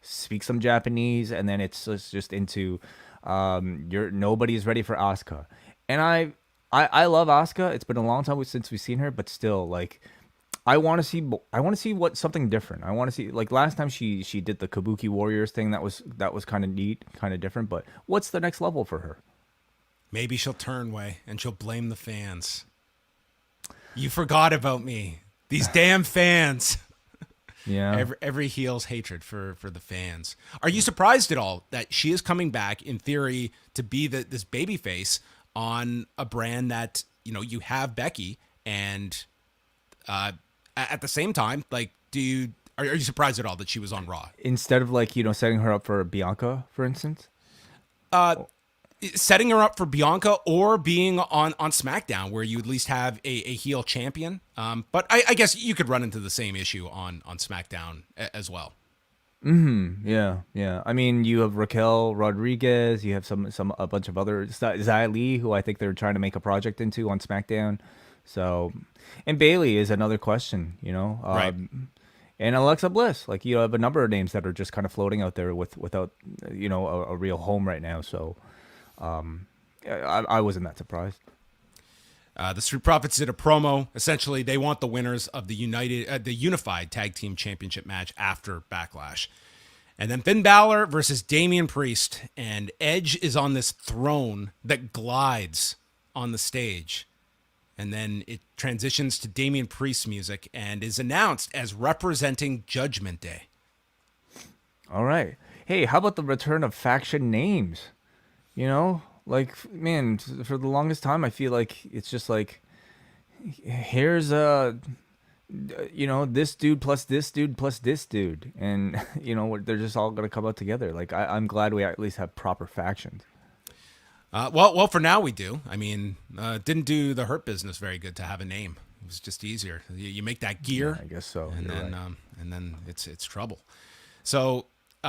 speaks some Japanese, and then it's just into nobody's ready for Asuka, and I love Asuka. It's been a long time since we've seen her, but still, like, I want to see what something different. I want to see, like, last time she did the Kabuki Warriors thing. That was kind of neat, kind of different. But what's the next level for her? Maybe she'll turn way and she'll blame the fans. You forgot about me. These damn fans. Yeah. Every heel's hatred for the fans. Are you surprised at all that she is coming back in theory to be this baby face on a brand that you have Becky, and at the same time, like, are you surprised at all that she was on Raw instead of, like, setting her up for Bianca, for instance? Setting her up for Bianca, or being on SmackDown, where you at least have a heel champion. But I guess you could run into the same issue on SmackDown as well. Yeah. I mean, you have Raquel Rodriguez. You have a bunch of other Xia Li, who I think they're trying to make a project into on SmackDown. So, and Bailey is another question, Right. And Alexa Bliss. Like, you have a number of names that are just kind of floating out there without a real home right now. So, I wasn't that surprised. The Street Profits did a promo. Essentially, they want the winners of the Unified Tag Team Championship match after Backlash. And then Finn Balor versus Damian Priest. And Edge is on this throne that glides on the stage. And then it transitions to Damian Priest's music and is announced as representing Judgment Day. All right. Hey, how about the return of faction names? Like, man, for the longest time, I feel like it's just like, here's this dude plus this dude plus this dude, and they're just all gonna come out together. Like, I'm glad we at least have proper factions. Well, for now we do. I mean, didn't do the Hurt Business very good to have a name. It was just easier. You make that gear, Yeah, I guess so. and You're then right. and then it's trouble. So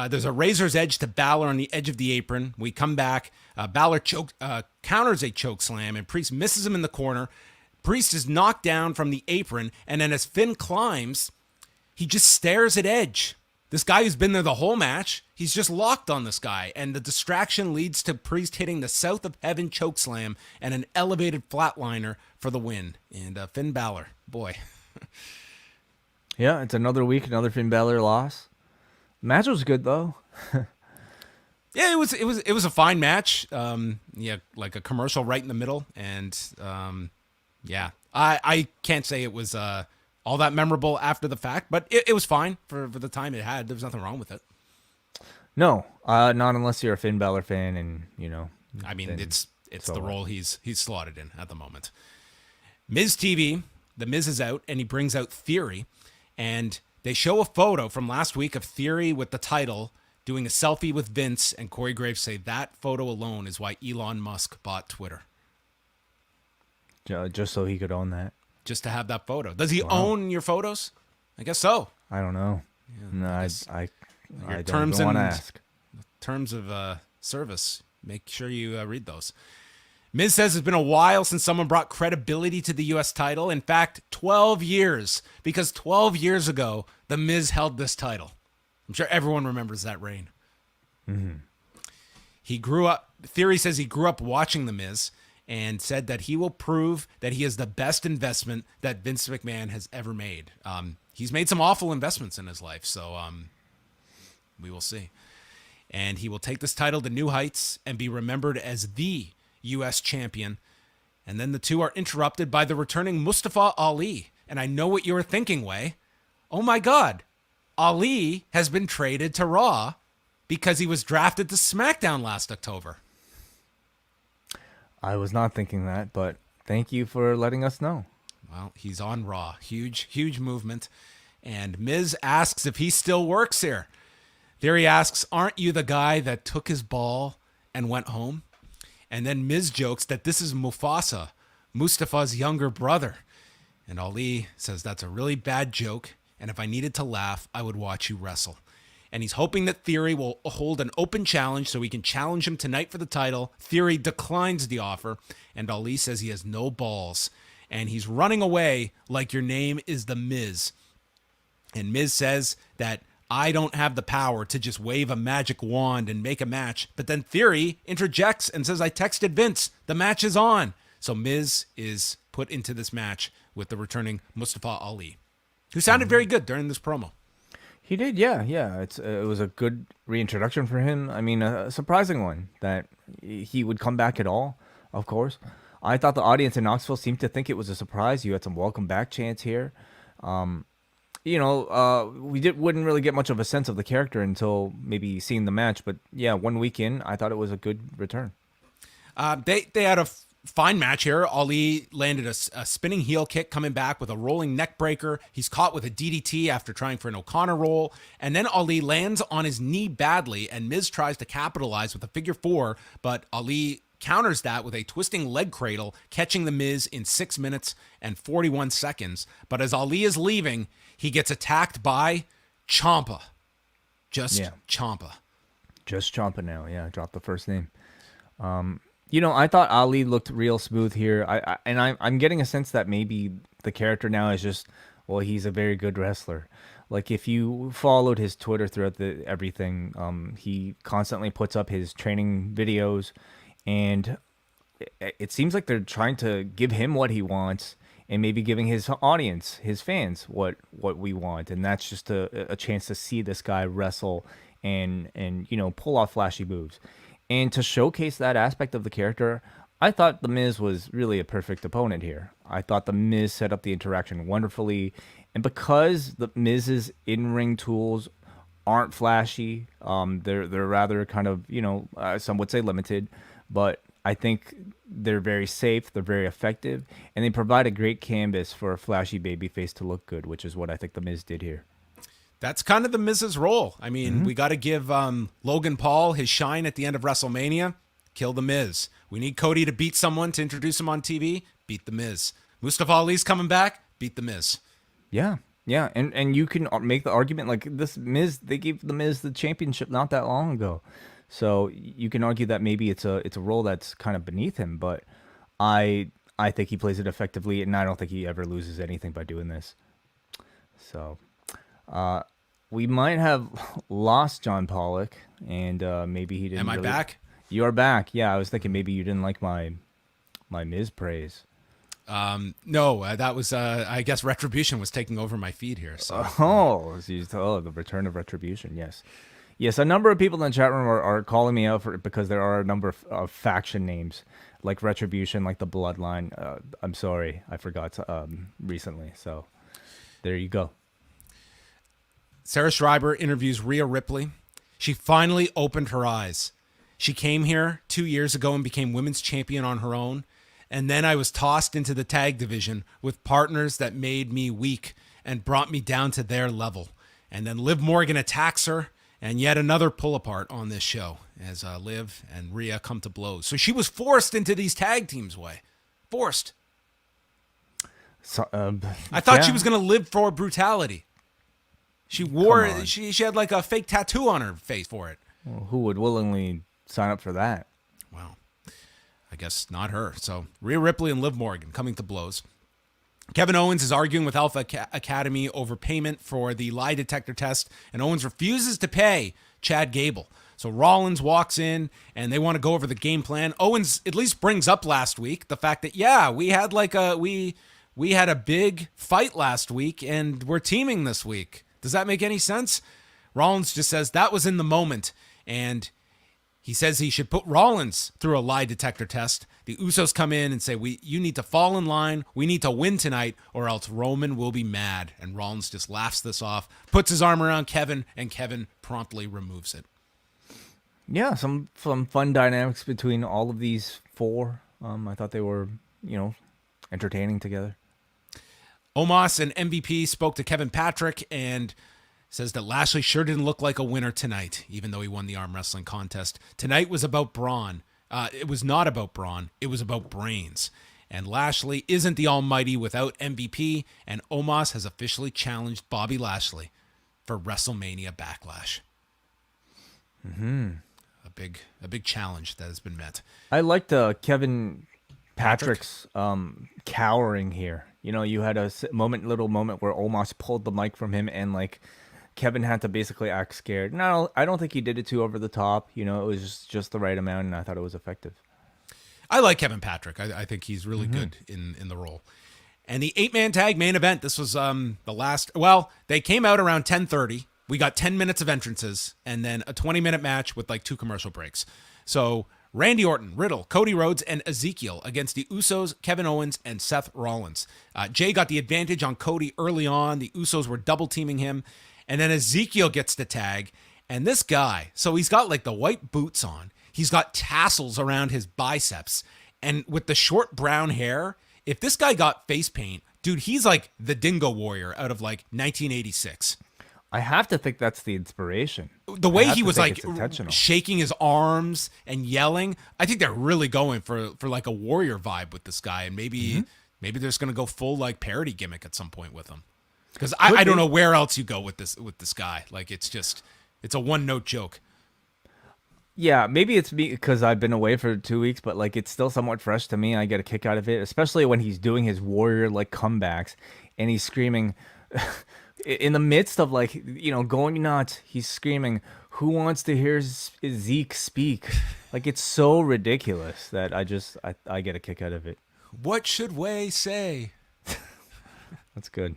there's a razor's edge to Balor on the edge of the apron. We come back. Balor counters a choke slam, and Priest misses him in the corner. Priest is knocked down from the apron, and then as Finn climbs, he just stares at Edge. This guy who's been there the whole match, he's just locked on this guy, and the distraction leads to Priest hitting the South of Heaven chokeslam and an elevated flatliner for the win. And Finn Balor, boy. Yeah, it's another week, another Finn Balor loss. Match was good though. Yeah, it was a fine match. Yeah, like a commercial right in the middle, and yeah, I can't say it was all that memorable after the fact, but it was fine for the time it had. There was nothing wrong with it. No, not unless you're a Finn Balor fan, and I mean, then it's so the what? role he's slotted in at the moment. Miz TV, the Miz is out, and he brings out Theory, and they show a photo from last week of Theory with the title doing a selfie with Vince, and Corey Graves say that photo alone is why Elon Musk bought Twitter. Just so he could own that. Just to have that photo. Does he own your photos? I guess so. I don't know. Yeah, No, guess I don't terms even want to and- ask. Terms of service. Make sure you read those. Miz says it's been a while since someone brought credibility to the U.S. title. In fact, 12 years, because 12 years ago, the Miz held this title. I'm sure everyone remembers that reign. Mm-hmm. He grew up, Theory says he grew up watching the Miz and said that he will prove that he is the best investment that Vince McMahon has ever made. He's made some awful investments in his life, so we will see. And he will take this title to new heights and be remembered as the U.S. champion. And then the two are interrupted by the returning Mustafa Ali. And I know what you were thinking, Way. Oh my God, Ali has been traded to Raw because he was drafted to SmackDown last October. I was not thinking that, but Thank you for letting us know. Well, he's on Raw. Huge movement. And Miz asks if he still works here. Theory asks, aren't you the guy that took his ball and went home? And then Miz jokes that this is Mufasa, Mustafa's younger brother. And Ali says that's a really bad joke, and if I needed to laugh, I would watch you wrestle. And he's hoping that Theory will hold an open challenge so he can challenge him tonight for the title. Theory declines the offer, and Ali says he has no balls. And he's running away like your name is The Miz. And Miz says that I don't have the power to just wave a magic wand and make a match. But then Theory interjects and says, I texted Vince, the match is on. So Miz is put into this match with the returning Mustafa Ali, who sounded very good during this promo. He did, yeah. It was a good reintroduction for him. I mean, a surprising one that he would come back at all, of course. I thought the audience in Knoxville seemed to think it was a surprise. You had some welcome back chants here. We wouldn't really get much of a sense of the character until maybe seeing the match. But yeah, 1 week in, I thought it was a good return. They had a fine match here. Ali landed a spinning heel kick coming back with a rolling neck breaker. He's caught with a DDT after trying for an O'Connor roll. And then Ali lands on his knee badly, and Miz tries to capitalize with a figure four, but Ali counters that with a twisting leg cradle, catching the Miz in 6 minutes and 41 seconds. But as Ali is leaving, he gets attacked by Ciampa. Ciampa. Just Ciampa now, yeah. Drop the first name. I thought Ali looked real smooth here. I'm getting a sense that maybe the character now is just, well, he's a very good wrestler. Like if you followed his Twitter throughout everything, he constantly puts up his training videos, and it seems like they're trying to give him what he wants, and maybe giving his audience, his fans, what we want, and that's just a chance to see this guy wrestle and pull off flashy moves. And to showcase that aspect of the character, I thought The Miz was really a perfect opponent here. I thought The Miz set up the interaction wonderfully. And because The Miz's in-ring tools aren't flashy, they're rather kind of, some would say limited, but I think they're very safe, they're very effective, and they provide a great canvas for a flashy babyface to look good, which is what I think The Miz did here. That's kind of the Miz's role. I mean, we got to give Logan Paul his shine at the end of WrestleMania. Kill the Miz. We need Cody to beat someone to introduce him on TV. Beat the Miz. Mustafa Ali's coming back. Beat the Miz. Yeah. And you can make the argument like this Miz. They gave the Miz the championship not that long ago, so you can argue that maybe it's a role that's kind of beneath him. But I think he plays it effectively, and I don't think he ever loses anything by doing this. So. We might have lost John Pollock, and maybe he didn't. Am I back? You're back. Yeah, I was thinking maybe you didn't like my Miz praise. No, that was I guess Retribution was taking over my feed here. So. The return of Retribution. Yes. A number of people in the chat room are calling me out for it because there are a number of faction names like Retribution, like the Bloodline. I'm sorry, I forgot recently. So there you go. Sarah Schreiber interviews Rhea Ripley. She finally opened her eyes. She came here 2 years ago and became women's champion on her own. And then I was tossed into the tag division with partners that made me weak and brought me down to their level. And then Liv Morgan attacks her, and yet another pull apart on this show as Liv and Rhea come to blows. So she was forced into these tag teams, Forced. So, I thought she was going to live for brutality. She wore it. She had like a fake tattoo on her face for it. Well, who would willingly sign up for that? Well, I guess not her. So Rhea Ripley and Liv Morgan coming to blows. Kevin Owens is arguing with Alpha Academy over payment for the lie detector test, and Owens refuses to pay Chad Gable. So Rollins walks in, and they want to go over the game plan. Owens at least brings up last week the fact that, we had we had a big fight last week, and we're teaming this week. Does that make any sense? Rollins just says that was in the moment, and he says he should put Rollins through a lie detector test. The Usos come in and say, you need to fall in line. We need to win tonight, or else Roman will be mad. And Rollins just laughs this off, puts his arm around Kevin, and Kevin promptly removes it. Yeah, some fun dynamics between all of these four. I thought they were, entertaining together. Omos and MVP spoke to Kevin Patrick and says that Lashley sure didn't look like a winner tonight, even though he won the arm wrestling contest. Tonight was about brawn. It was not about brawn. It was about brains. And Lashley isn't the almighty without MVP, and Omos has officially challenged Bobby Lashley for WrestleMania Backlash. A big challenge that has been met. I liked Kevin Patrick's cowering here. You know, you had a little moment where Omos pulled the mic from him, and like Kevin had to basically act scared. No, I don't think he did it too over the top. You know, it was just the right amount, and I thought it was effective. I like Kevin Patrick. I think he's really good in the role. And the 8-man tag main event, this was the last, well, they came out around 10:30. We got 10 minutes of entrances and then a 20-minute match with like 2 commercial breaks. So Randy Orton, Riddle, Cody Rhodes, and Ezekiel against the Usos, Kevin Owens, and Seth Rollins. Jay got the advantage on Cody early on. The Usos were double teaming him. And then Ezekiel gets the tag. And this guy, so he's got like the white boots on. He's got tassels around his biceps. And with the short brown hair, if this guy got face paint, dude, he's like the Dingo Warrior out of like 1986. I have to think that's the inspiration. The way he was like shaking his arms and yelling, I think they're really going for like a warrior vibe with this guy. And maybe they're just going to go full like parody gimmick at some point with him. Because I don't know where else you go with this guy. Like it's a one-note joke. Yeah, maybe it's me because I've been away for 2 weeks, but like it's still somewhat fresh to me. I get a kick out of it, especially when he's doing his warrior like comebacks and he's screaming in the midst of like, you know, going nuts. He's screaming, "Who wants to hear Zeke speak?" Like it's so ridiculous that I get a kick out of it. What should Way say? That's good.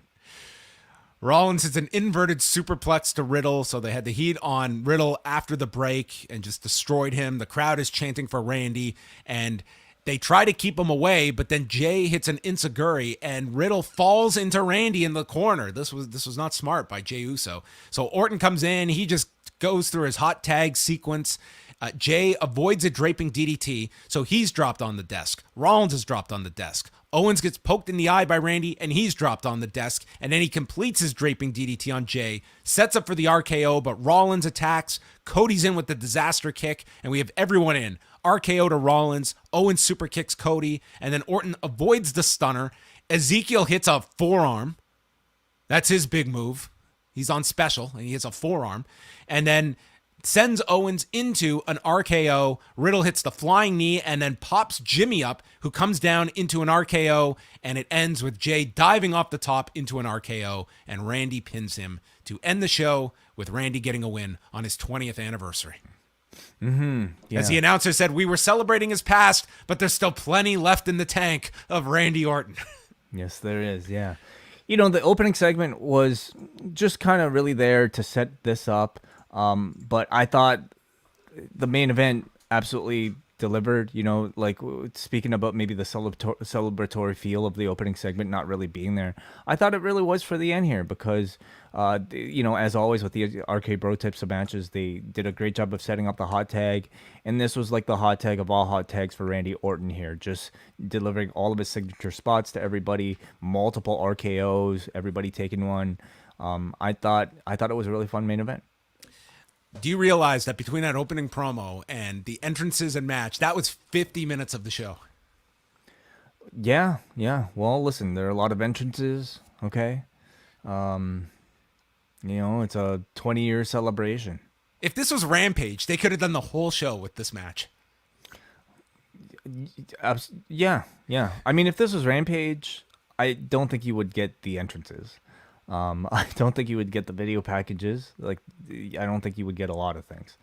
Rollins hits an inverted superplex to Riddle, so they had the heat on Riddle after the break and just destroyed him. The crowd is chanting for Randy, and they try to keep him away, but then Jay hits an enziguri, and Riddle falls into Randy in the corner. This was not smart by Jey Uso. So Orton comes in, he just goes through his hot tag sequence. Jay avoids a draping DDT, so he's dropped on the desk. Rollins is dropped on the desk. Owens gets poked in the eye by Randy, and he's dropped on the desk, and then he completes his draping DDT on Jay, sets up for the RKO, but Rollins attacks. Cody's in with the disaster kick, and we have everyone in. RKO to Rollins, Owens super kicks Cody, and then Orton avoids the stunner. Ezekiel hits a forearm. That's his big move. He's on special, and he hits a forearm. And then sends Owens into an RKO. Riddle hits the flying knee and then pops Jimmy up, who comes down into an RKO, and it ends with Jay diving off the top into an RKO, and Randy pins him to end the show with Randy getting a win on his 20th anniversary. Yeah. As the announcer said, we were celebrating his past, but there's still plenty left in the tank of Randy Orton. Yes, there is, yeah. You know, the opening segment was just kind of really there to set this up. But I thought the main event absolutely delivered, you know, like speaking about maybe the celebratory feel of the opening segment not really being there. I thought it really was for the end here because, you know, as always with the Arcade Bro types of matches, they did a great job of setting up the hot tag. And this was like the hot tag of all hot tags for Randy Orton here, just delivering all of his signature spots to everybody, multiple RKOs, everybody taking one. I thought it was a really fun main event. Do you realize that between that opening promo and the entrances and match, that was 50 minutes of the show? Yeah. Well, listen, there are a lot of entrances, okay? You know, it's a 20-year celebration. If this was Rampage, they could have done the whole show with this match. Yeah. I mean, if this was Rampage, I don't think you would get the entrances. I don't think you would get the video packages. Like, I don't think you would get a lot of things.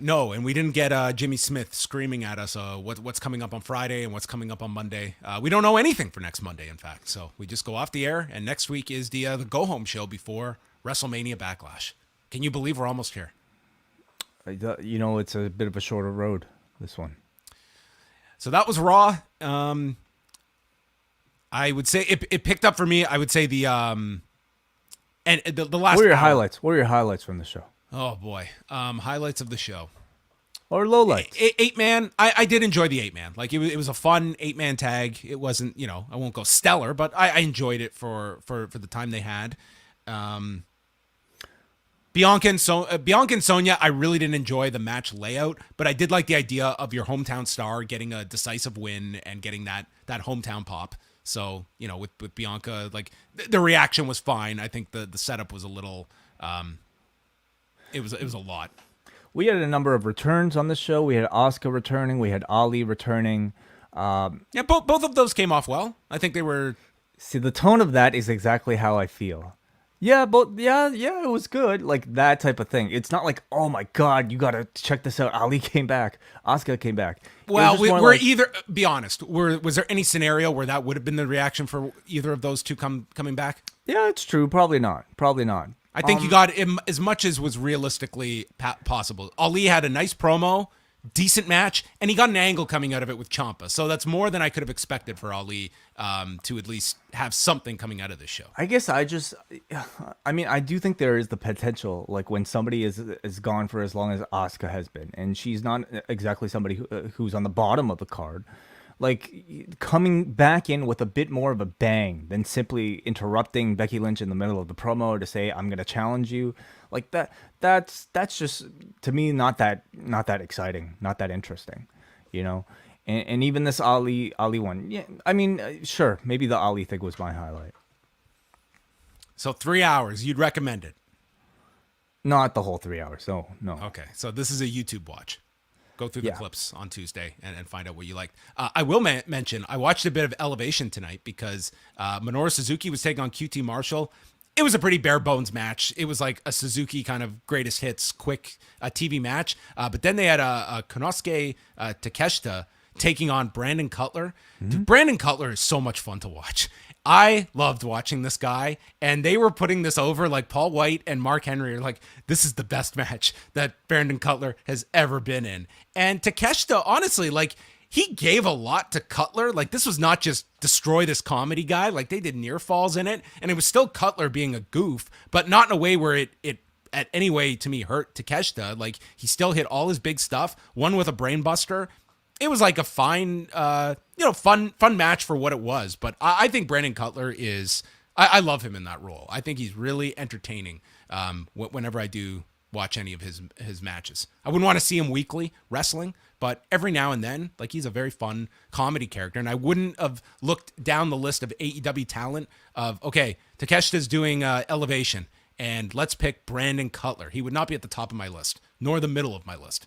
No, and we didn't get Jimmy Smith screaming at us what's coming up on Friday and what's coming up on Monday. We don't know anything for next Monday, in fact. So we just go off the air, and next week is the go-home show before WrestleMania Backlash. Can you believe we're almost here? You know, it's a bit of a shorter road, this one. So that was Raw. I would say it picked up for me. I would say the last. What are your highlights? What are your highlights from the show? Oh boy, highlights of the show. or lowlights? 8-man. I did enjoy the 8-man. Like it was a fun 8-man tag. It wasn't, I won't go stellar, but I enjoyed it for the time they had. Bianca and Sonya, I really didn't enjoy the match layout, but I did like the idea of your hometown star getting a decisive win and getting that hometown pop. So, with Bianca, like the reaction was fine. I think the setup was a little, it was a lot. We had a number of returns on the show. We had Asuka returning. We had Ali returning. Yeah, both of those came off well. I think they were. See, the tone of that is exactly how I feel. Yeah, it was good. Like that type of thing. It's not like, oh my God, you got to check this out. Ali came back. Asuka came back. Well, we're either, be honest, was there any scenario where that would have been the reaction for either of those two coming back? Yeah, it's true. Probably not. I think you got as much as was realistically possible. Ali had a nice promo, decent match, and he got an angle coming out of it with Ciampa. So that's more than I could have expected for Ali to at least have something coming out of this show. I guess I do think there is the potential, like when somebody is gone for as long as Asuka has been, and she's not exactly somebody who's on the bottom of the card, like coming back in with a bit more of a bang than simply interrupting Becky Lynch in the middle of the promo to say, I'm going to challenge you. Like that's just, to me, not that exciting, not that interesting, And even this Ali one, yeah, I mean, sure, maybe the Ali thing was my highlight. So 3 hours, you'd recommend it? Not the whole 3 hours, no. Okay, so this is a YouTube watch. Go through the clips on Tuesday and find out what you liked. I will mention, I watched a bit of Elevation tonight because Minoru Suzuki was taking on QT Marshall. It was a pretty bare bones match. It was like a Suzuki kind of greatest hits, quick TV match. But then they had a Konosuke Takeshita taking on Brandon Cutler. Mm-hmm. Dude, Brandon Cutler is so much fun to watch. I loved watching this guy, and they were putting this over. Like Paul White and Mark Henry are like, this is the best match that Brandon Cutler has ever been in. And Takeshita, honestly, like he gave a lot to Cutler. Like this was not just destroy this comedy guy. Like they did near falls in it, and it was still Cutler being a goof, but not in a way where it at any way to me hurt Takeshita. Like he still hit all his big stuff. One with a brain buster. It was like a fine, fun match for what it was. But I think Brandon Cutler is, I love him in that role. I think he's really entertaining whenever I do watch any of his matches. I wouldn't want to see him weekly wrestling, but every now and then, like he's a very fun comedy character. And I wouldn't have looked down the list of AEW talent of, okay, Takeshita's doing Elevation, and let's pick Brandon Cutler. He would not be at the top of my list, nor the middle of my list.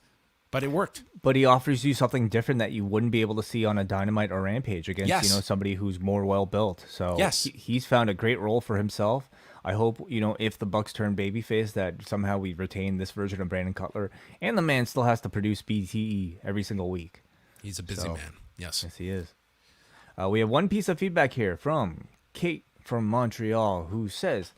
But it worked. But he offers you something different that you wouldn't be able to see on a Dynamite or Rampage against, somebody who's more well built. So he's found a great role for himself. I hope, if the Bucks turn babyface, that somehow we retain this version of Brandon Cutler. And the man still has to produce BTE every single week. He's a busy man. Yes, he is. We have one piece of feedback here from Kate from Montreal, who says,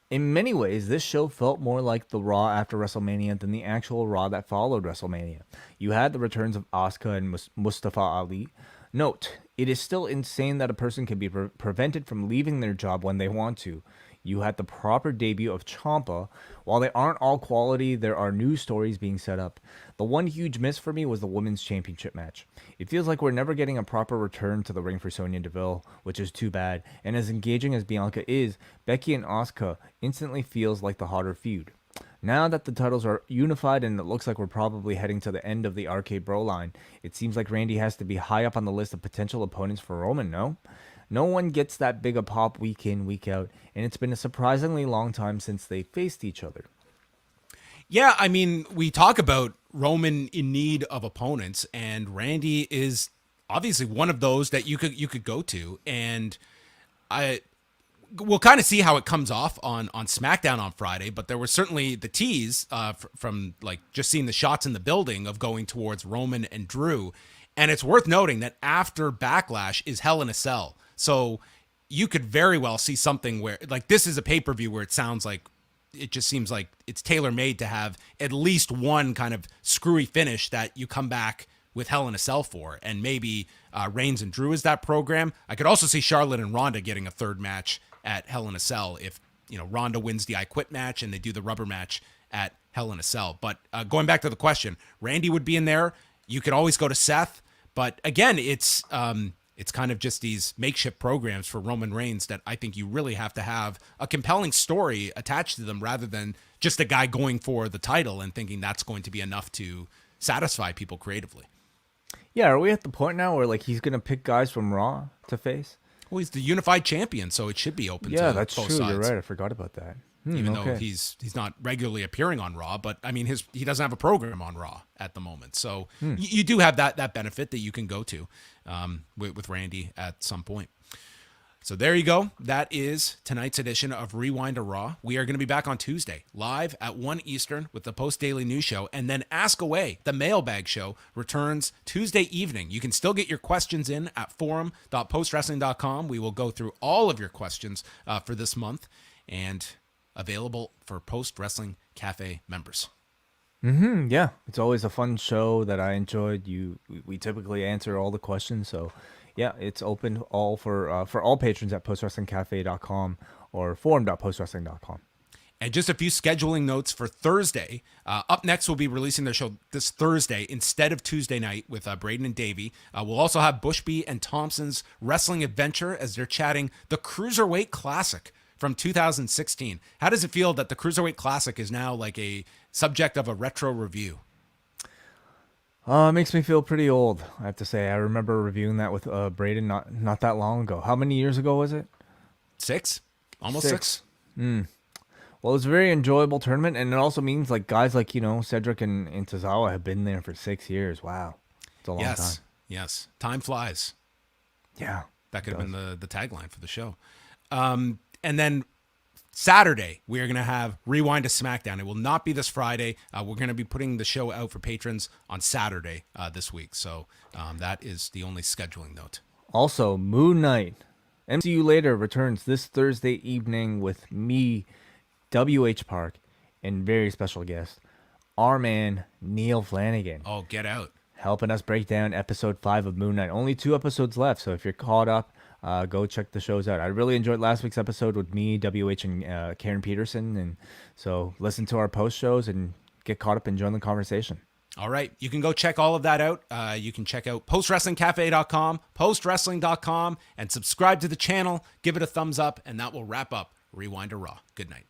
in many ways, this show felt more like the Raw after WrestleMania than the actual Raw that followed WrestleMania. You had the returns of Asuka and Mustafa Ali. Note, it is still insane that a person can be prevented from leaving their job when they want to. You had the proper debut of Ciampa. While they aren't all quality, there are new stories being set up. The one huge miss for me was the Women's Championship match. It feels like we're never getting a proper return to the ring for Sonya Deville, which is too bad. And as engaging as Bianca is, Becky and Asuka instantly feels like the hotter feud. Now that the titles are unified and it looks like we're probably heading to the end of the RK Bro line, it seems like Randy has to be high up on the list of potential opponents for Roman, no? No one gets that big a pop week in, week out, and it's been a surprisingly long time since they faced each other. Yeah, I mean, we talk about Roman in need of opponents, and Randy is obviously one of those that you could go to, and we'll kind of see how it comes off on SmackDown on Friday, but there was certainly the tease from like just seeing the shots in the building of going towards Roman and Drew, and it's worth noting that after Backlash is Hell in a Cell. So you could very well see something where, like, this is a pay-per-view where it sounds like, it just seems like it's tailor-made to have at least one kind of screwy finish that you come back with Hell in a Cell for. And maybe Reigns and Drew is that program. I could also see Charlotte and Ronda getting a third match at Hell in a Cell if, Ronda wins the I Quit match and they do the rubber match at Hell in a Cell. But going back to the question, Randy would be in there. You could always go to Seth. But again, it's kind of just these makeshift programs for Roman Reigns that I think you really have to have a compelling story attached to them rather than just a guy going for the title and thinking that's going to be enough to satisfy people creatively. Yeah, are we at the point now where like he's gonna pick guys from Raw to face? Well, he's the unified champion, so it should be open to both sides. Yeah, that's true. You're right. I forgot about that. Even though he's not regularly appearing on Raw, but I mean he doesn't have a program on Raw at the moment, so you do have that benefit that you can go to with Randy at some point. So there you go. That is tonight's edition of Rewind to Raw. We are going to be back on Tuesday, live at 1 Eastern with the Post Daily News Show. And then Ask Away, the mailbag show, returns Tuesday evening. You can still get your questions in at forum.postwrestling.com. We will go through all of your questions for this month and available for Post Wrestling Cafe members. Yeah, it's always a fun show that I enjoyed. We typically answer all the questions, so yeah, it's open all for all patrons at postwrestlingcafe.com or forum.postwrestling.com. And just a few scheduling notes for Thursday. Up next, we'll be releasing the show this Thursday instead of Tuesday night with Braden and Davey. We'll also have Bushby and Thompson's Wrestling Adventure as they're chatting the Cruiserweight Classic from 2016. How does it feel that the Cruiserweight Classic is now like a subject of a retro review? It makes me feel pretty old, I have to say. I remember reviewing that with Braden not that long ago. How many years ago was it? 6? Almost 6. Well, it was a very enjoyable tournament, and it also means like guys like, Cedric and Tozawa have been there for 6 years. Wow. It's a long time. Yes. Time flies. Yeah. That could have been the tagline for the show. And then Saturday, we are going to have Rewind to SmackDown. It will not be this Friday. We're going to be putting the show out for patrons on Saturday this week. So that is the only scheduling note. Also, Moon Knight. MCU Later returns this Thursday evening with me, WH Park, and very special guest, our man, Neil Flanagan. Oh, get out. Helping us break down episode 5 of Moon Knight. Only 2 episodes left, so if you're caught up, go check the shows out. I really enjoyed last week's episode with me, WH, and Karen Peterson. And so listen to our post shows and get caught up and join the conversation. All right. You can go check all of that out. You can check out postwrestlingcafe.com, postwrestling.com, and subscribe to the channel. Give it a thumbs up, and that will wrap up Rewind to Raw. Good night.